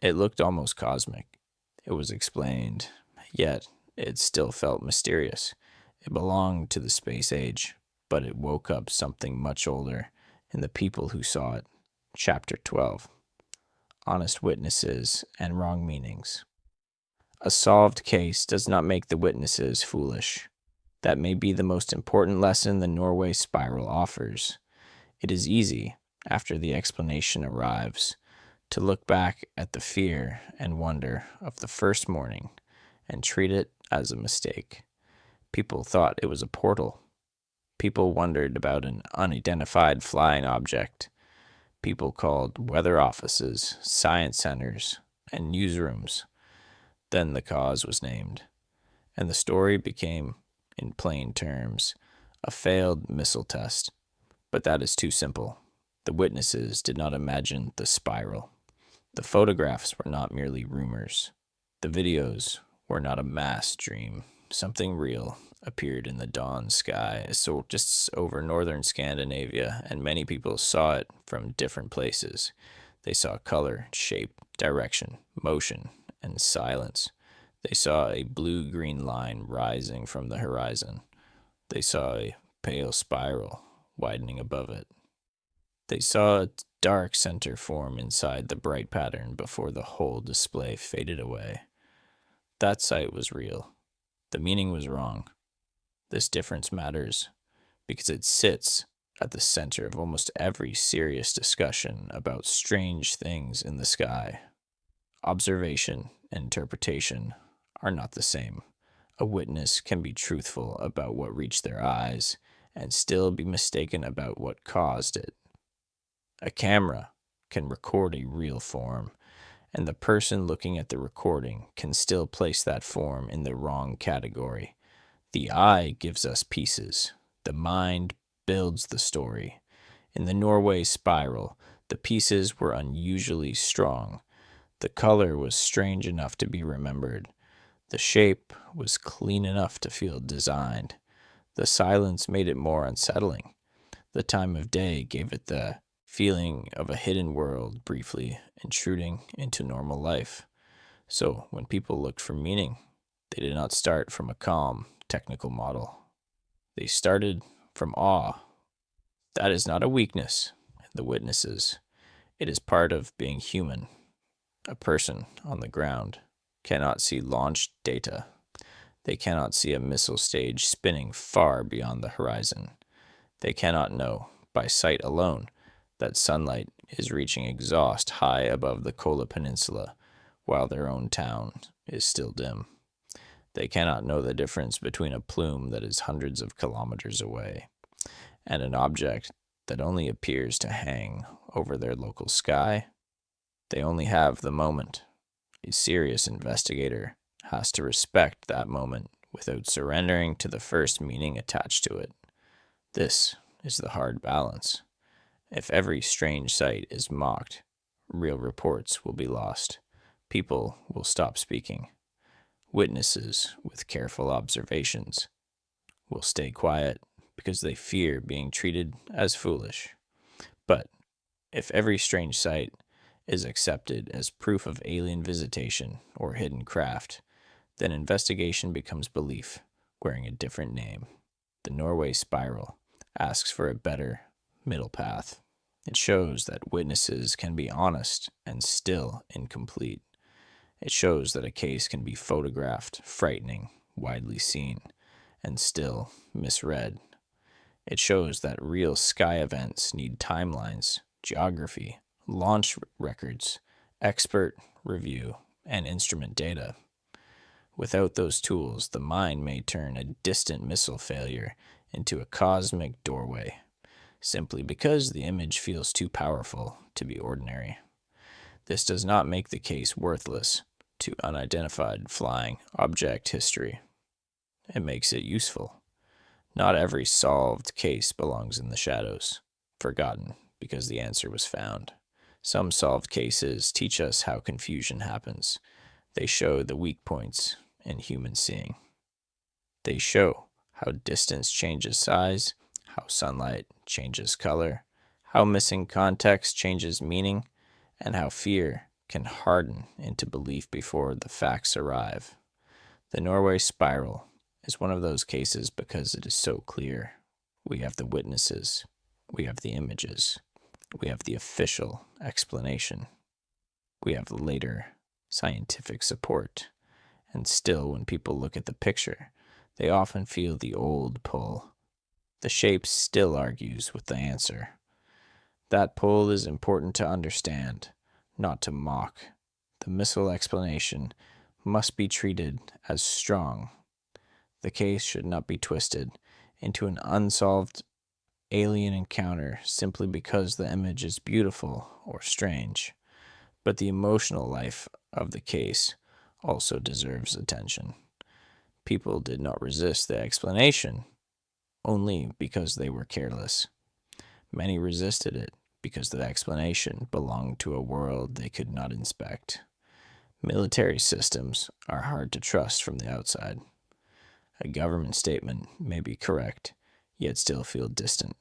it looked almost cosmic. It was explained, yet it still felt mysterious. It belonged to the space age, but it woke up something much older in the people who saw it. Chapter 12. Honest Witnesses and Wrong Meanings. A solved case does not make the witnesses foolish. That may be the most important lesson the Norway Spiral offers. It is easy, after the explanation arrives, to look back at the fear and wonder of the first morning and treat it as a mistake. People thought it was a portal. People wondered about an unidentified flying object. People called weather offices, science centers, and newsrooms. Then the cause was named, and the story became, in plain terms, a failed missile test. But that is too simple. The witnesses did not imagine the spiral. The photographs were not merely rumors. The videos were not a mass dream. Something real appeared in the dawn sky, so just over northern Scandinavia, and many people saw it from different places. They saw color, shape, direction, motion, and silence. They saw a blue-green line rising from the horizon. They saw a pale spiral widening above it. They saw a dark center form inside the bright pattern before the whole display faded away. That sight was real. The meaning was wrong. This difference matters because it sits at the center of almost every serious discussion about strange things in the sky. Observation and interpretation are not the same. A witness can be truthful about what reached their eyes and still be mistaken about what caused it. A camera can record a real form, and the person looking at the recording can still place that form in the wrong category. The eye gives us pieces. The mind builds the story. In the Norway Spiral, the pieces were unusually strong. The color was strange enough to be remembered. The shape was clean enough to feel designed. The silence made it more unsettling. The time of day gave it the feeling of a hidden world briefly intruding into normal life. So when people looked for meaning, they did not start from a calm, technical model. They started from awe. That is not a weakness, the witnesses. It is part of being human. A person on the ground cannot see launched data. They cannot see a missile stage spinning far beyond the horizon. They cannot know, by sight alone, that sunlight is reaching exhaust high above the Kola Peninsula, while their own town is still dim. They cannot know the difference between a plume that is hundreds of kilometers away and an object that only appears to hang over their local sky. They only have the moment. A serious investigator has to respect that moment without surrendering to the first meaning attached to it. This is the hard balance. If every strange sight is mocked, real reports will be lost. People will stop speaking. Witnesses with careful observations will stay quiet because they fear being treated as foolish. But if every strange sight is accepted as proof of alien visitation or hidden craft, then investigation becomes belief, wearing a different name. The Norway Spiral asks for a better middle path. It shows that witnesses can be honest and still incomplete. It shows that a case can be photographed, frightening, widely seen, and still misread. It shows that real sky events need timelines, geography, launch records, expert review, and instrument data. Without those tools, the mind may turn a distant missile failure into a cosmic doorway, simply because the image feels too powerful to be ordinary. This does not make the case worthless to unidentified flying object history. It makes it useful. Not every solved case belongs in the shadows, forgotten because the answer was found. Some solved cases teach us how confusion happens. They show the weak points in human seeing. They show how distance changes size, how sunlight changes color, how missing context changes meaning, and how fear can harden into belief before the facts arrive. The Norway Spiral is one of those cases because it is so clear. We have the witnesses, we have the images, we have the official explanation, we have later scientific support, and still when people look at the picture, they often feel the old pull. The shape still argues with the answer. That pull is important to understand, not to mock. The missile explanation must be treated as strong. The case should not be twisted into an unsolved alien encounter simply because the image is beautiful or strange. But the emotional life of the case also deserves attention. People did not resist the explanation only because they were careless. Many resisted it because the explanation belonged to a world they could not inspect. Military systems are hard to trust from the outside. A government statement may be correct, yet still feel distant.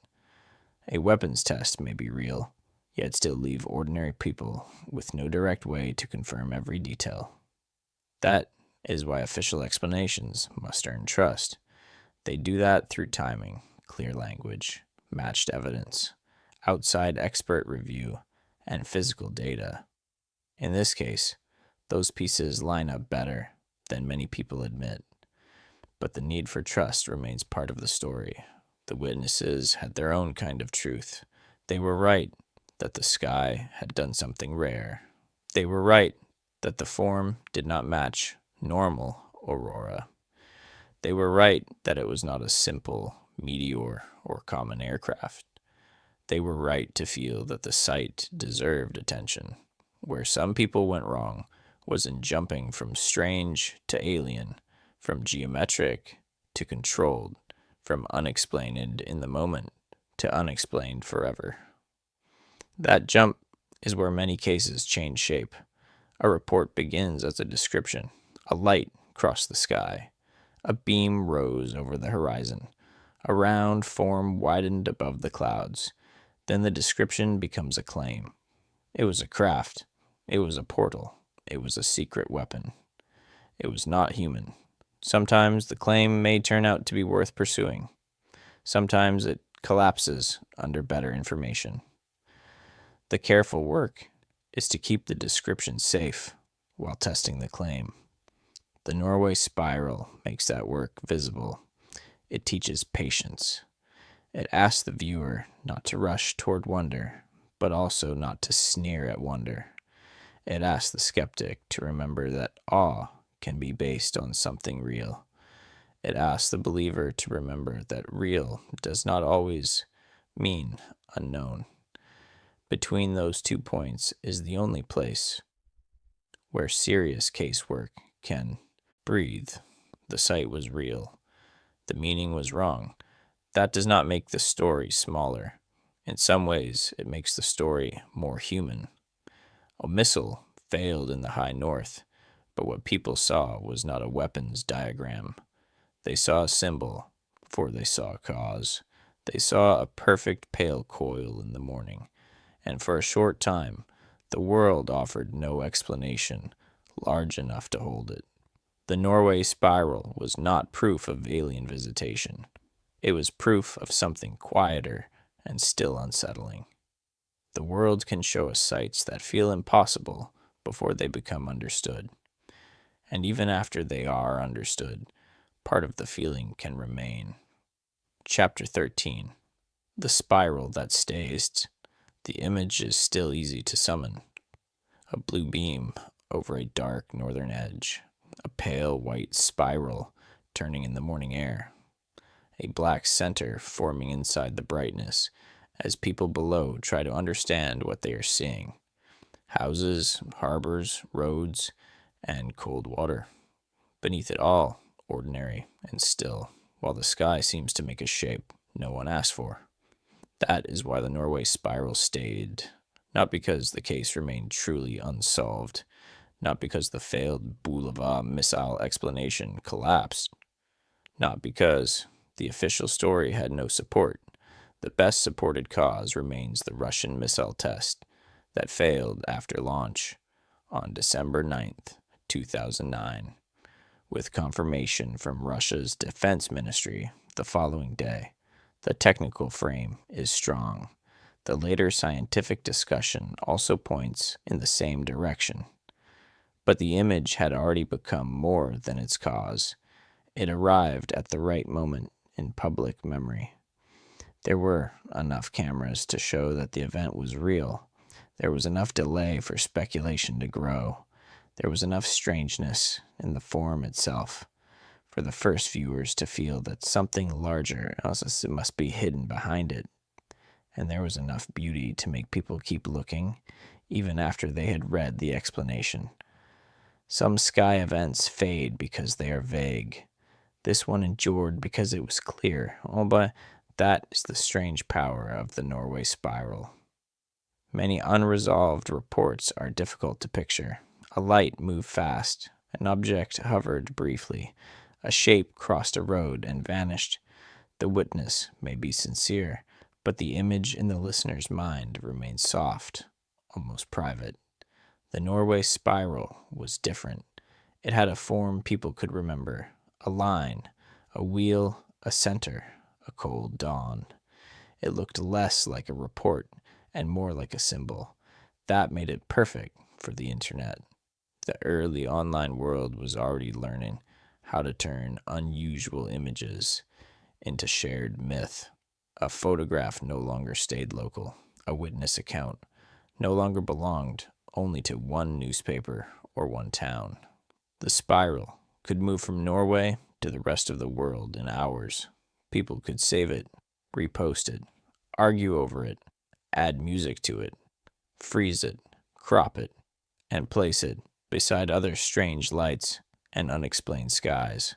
A weapons test may be real, yet still leave ordinary people with no direct way to confirm every detail. That is why official explanations must earn trust. They do that through timing, clear language, matched evidence, outside expert review, and physical data. In this case, those pieces line up better than many people admit. But the need for trust remains part of the story. The witnesses had their own kind of truth. They were right that the sky had done something rare. They were right that the form did not match normal aurora. They were right that it was not a simple meteor or common aircraft. They were right to feel that the sight deserved attention. Where some people went wrong was in jumping from strange to alien, from geometric to controlled, from unexplained in the moment to unexplained forever. That jump is where many cases change shape. A report begins as a description. A light crossed the sky. A beam rose over the horizon. A round form widened above the clouds. Then the description becomes a claim. It was a craft. It was a portal. It was a secret weapon. It was not human. Sometimes the claim may turn out to be worth pursuing. Sometimes it collapses under better information. The careful work is to keep the description safe while testing the claim. The Norway Spiral makes that work visible. It teaches patience. It asks the viewer not to rush toward wonder, but also not to sneer at wonder. It asks the skeptic to remember that awe can be based on something real. It asks the believer to remember that real does not always mean unknown. Between those 2 points is the only place where serious casework can breathe. The sight was real. The meaning was wrong. That does not make the story smaller. In some ways, it makes the story more human. A missile failed in the high north, but what people saw was not a weapons diagram. They saw a symbol, for they saw a cause. They saw a perfect pale coil in the morning, and for a short time, the world offered no explanation large enough to hold it. The Norway Spiral was not proof of alien visitation. It was proof of something quieter and still unsettling. The world can show us sights that feel impossible before they become understood. And even after they are understood, part of the feeling can remain. Chapter 13. The Spiral That Stays. The image is still easy to summon. A blue beam over a dark northern edge. A pale white spiral turning in the morning air. A black center forming inside the brightness as people below try to understand what they are seeing. Houses, harbors, roads, and cold water. Beneath it all, ordinary and still, while the sky seems to make a shape no one asked for. That is why the Norway Spiral stayed, not because the case remained truly unsolved, not because the failed Bulava missile explanation collapsed, not because the official story had no support. The best supported cause remains the Russian missile test that failed after launch on December 9th, 2009, with confirmation from Russia's defense ministry the following day. The technical frame is strong. The later scientific discussion also points in the same direction. But the image had already become more than its cause. It arrived at the right moment in public memory. There were enough cameras to show that the event was real. There was enough delay for speculation to grow. There was enough strangeness in the form itself for the first viewers to feel that something larger else must be hidden behind it. And there was enough beauty to make people keep looking, even after they had read the explanation. Some sky events fade because they are vague. This one endured because it was clear. Oh, but that is the strange power of the Norway Spiral. Many unresolved reports are difficult to picture. A light moved fast. An object hovered briefly. A shape crossed a road and vanished. The witness may be sincere, but the image in the listener's mind remains soft, almost private. The Norway Spiral was different. It had a form people could remember, a line, a wheel, a center, a cold dawn. It looked less like a report and more like a symbol. That made it perfect for the internet. The early online world was already learning how to turn unusual images into shared myth. A photograph no longer stayed local. A witness account no longer belonged only to one newspaper or one town. The spiral could move from Norway to the rest of the world in hours. People could save it, repost it, argue over it, add music to it, freeze it, crop it, and place it beside other strange lights and unexplained skies.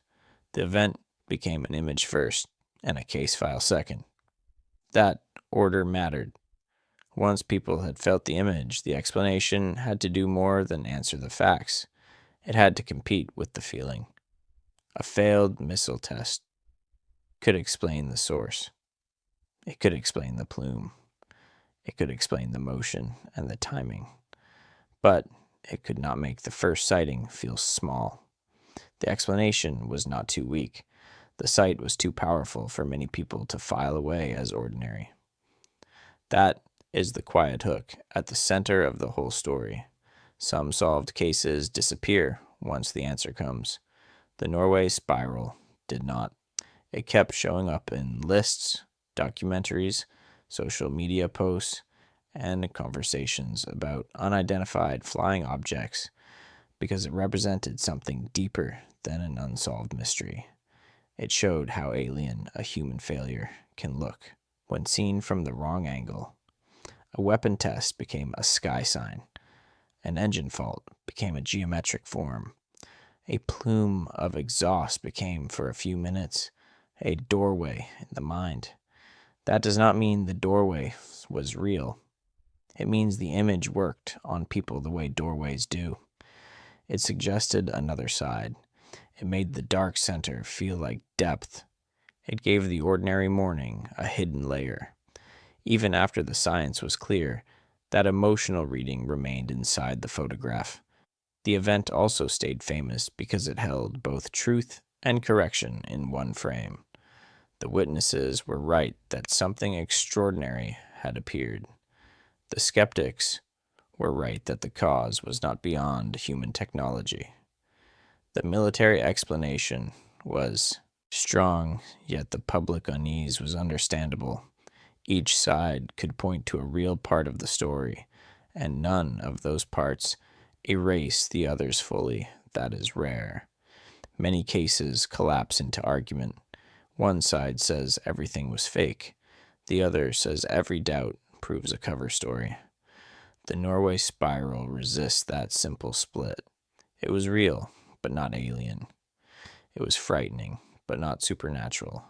The event became an image first and a case file second. That order mattered. Once people had felt the image, the explanation had to do more than answer the facts. It had to compete with the feeling. A failed missile test could explain the source. It could explain the plume. It could explain the motion and the timing. But it could not make the first sighting feel small. The explanation was not too weak. The sight was too powerful for many people to file away as ordinary. That is the quiet hook at the center of the whole story. Some solved cases disappear once the answer comes. The Norway Spiral did not. It kept showing up in lists, documentaries, social media posts, and conversations about unidentified flying objects because it represented something deeper than an unsolved mystery. It showed how alien a human failure can look when seen from the wrong angle. A weapon test became a sky sign. An engine fault became a geometric form. A plume of exhaust became, for a few minutes, a doorway in the mind. That does not mean the doorway was real. It means the image worked on people the way doorways do. It suggested another side. It made the dark center feel like depth. It gave the ordinary morning a hidden layer. Even after the science was clear, that emotional reading remained inside the photograph. The event also stayed famous because it held both truth and correction in one frame. The witnesses were right that something extraordinary had appeared. The skeptics were right that the cause was not beyond human technology. The military explanation was strong, yet the public unease was understandable. Each side could point to a real part of the story, and none of those parts erase the others fully. That is rare. Many cases collapse into argument. One side says everything was fake. The other says every doubt proves a cover story. The Norway Spiral resists that simple split. It was real, but not alien. It was frightening, but not supernatural.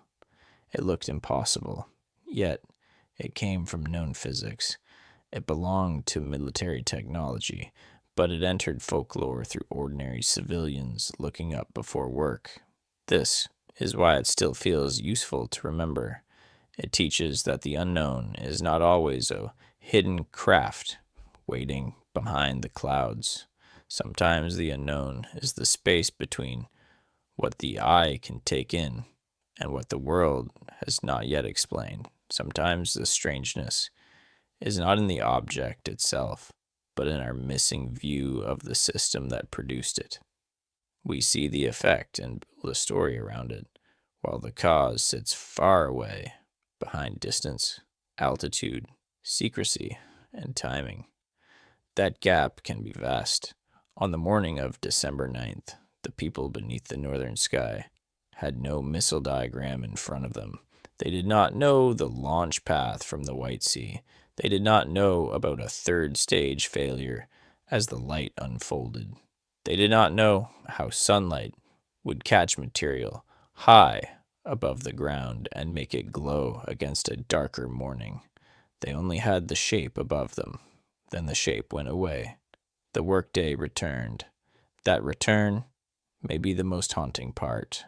It looked impossible, yet it came from known physics. It belonged to military technology, but it entered folklore through ordinary civilians looking up before work. This is why it still feels useful to remember. It teaches that the unknown is not always a hidden craft waiting behind the clouds. Sometimes the unknown is the space between what the eye can take in and what the world has not yet explained. Sometimes the strangeness is not in the object itself, but in our missing view of the system that produced it. We see the effect and build a story around it, while the cause sits far away, behind distance, altitude, secrecy, and timing. That gap can be vast. On the morning of December 9th, the people beneath the northern sky had no missile diagram in front of them. They did not know the launch path from the White Sea. They did not know about a third stage failure as the light unfolded. They did not know how sunlight would catch material high above the ground and make it glow against a darker morning. They only had the shape above them. Then the shape went away. The workday returned. That return may be the most haunting part.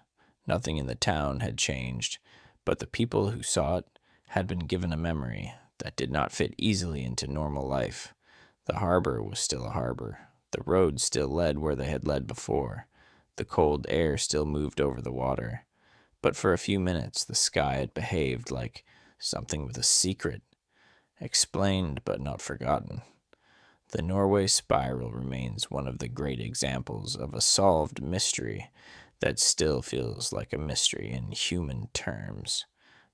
Nothing in the town had changed, but the people who saw it had been given a memory that did not fit easily into normal life. The harbor was still a harbor. The road still led where they had led before. The cold air still moved over the water. But for a few minutes, the sky had behaved like something with a secret, explained but not forgotten. The Norway Spiral remains one of the great examples of a solved mystery that still feels like a mystery in human terms.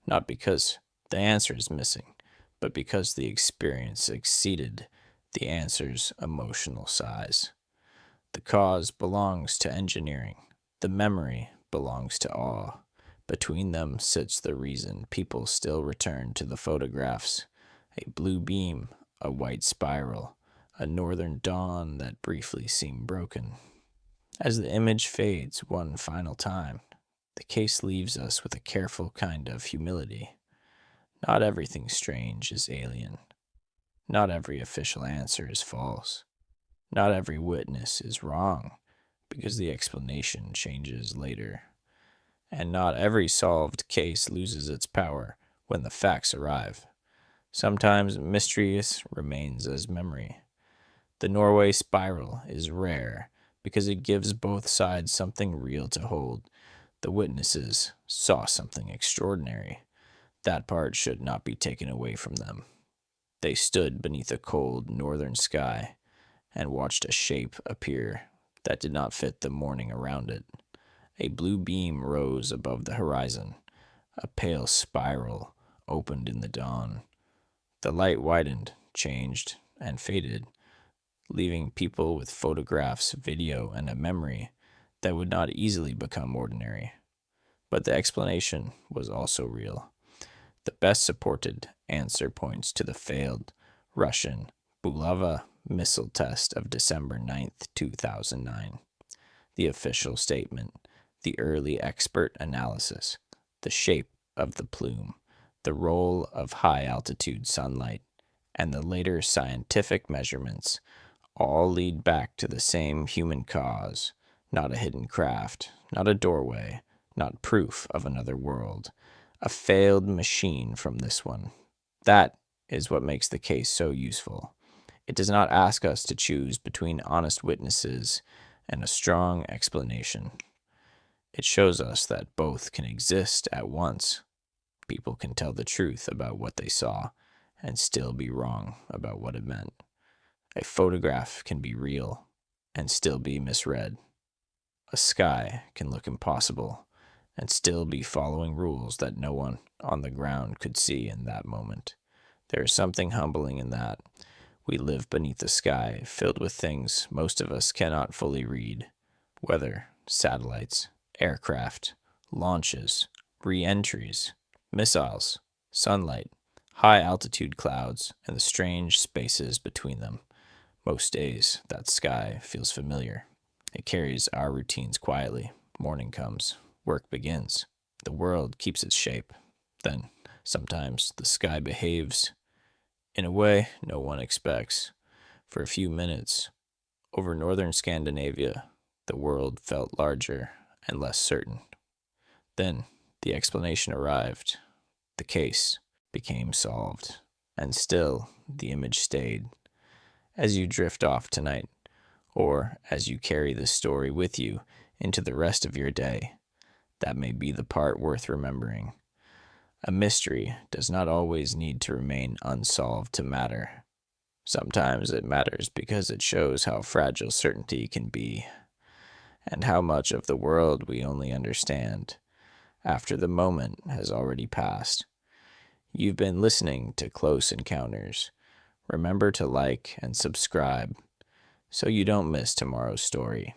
Not because the answer is missing, but because the experience exceeded the answer's emotional size. The cause belongs to engineering. The memory belongs to awe. Between them sits the reason people still return to the photographs. A blue beam, a white spiral, a northern dawn that briefly seemed broken. As the image fades one final time, the case leaves us with a careful kind of humility. Not everything strange is alien. Not every official answer is false. Not every witness is wrong because the explanation changes later. And not every solved case loses its power when the facts arrive. Sometimes mysterious remains as memory. The Norway Spiral is rare because it gives both sides something real to hold. The witnesses saw something extraordinary. That part should not be taken away from them. They stood beneath a cold northern sky and watched a shape appear that did not fit the morning around it. A blue beam rose above the horizon. A pale spiral opened in the dawn. The light widened, changed, and faded, leaving people with photographs, video, and a memory that would not easily become ordinary. But the explanation was also real. The best supported answer points to the failed Russian Bulava missile test of December 9th, 2009. The official statement, the early expert analysis, the shape of the plume, the role of high altitude sunlight, and the later scientific measurements all lead back to the same human cause, not a hidden craft, not a doorway, not proof of another world, a failed machine from this one. That is what makes the case so useful. It does not ask us to choose between honest witnesses and a strong explanation. It shows us that both can exist at once. People can tell the truth about what they saw and still be wrong about what it meant. A photograph can be real and still be misread. A sky can look impossible and still be following rules that no one on the ground could see in that moment. There is something humbling in that. We live beneath a sky filled with things most of us cannot fully read. Weather, satellites, aircraft, launches, re-entries, missiles, sunlight, high-altitude clouds, and the strange spaces between them. Most days, that sky feels familiar. It carries our routines quietly. Morning comes. Work begins. The world keeps its shape. Then, sometimes, the sky behaves in a way no one expects. For a few minutes, over northern Scandinavia, the world felt larger and less certain. Then, the explanation arrived. The case became solved. And still, the image stayed. As you drift off tonight, or as you carry this story with you into the rest of your day, that may be the part worth remembering. A mystery does not always need to remain unsolved to matter. Sometimes it matters because it shows how fragile certainty can be, and how much of the world we only understand after the moment has already passed. You've been listening to Close Encounters. Remember to like and subscribe so you don't miss tomorrow's story.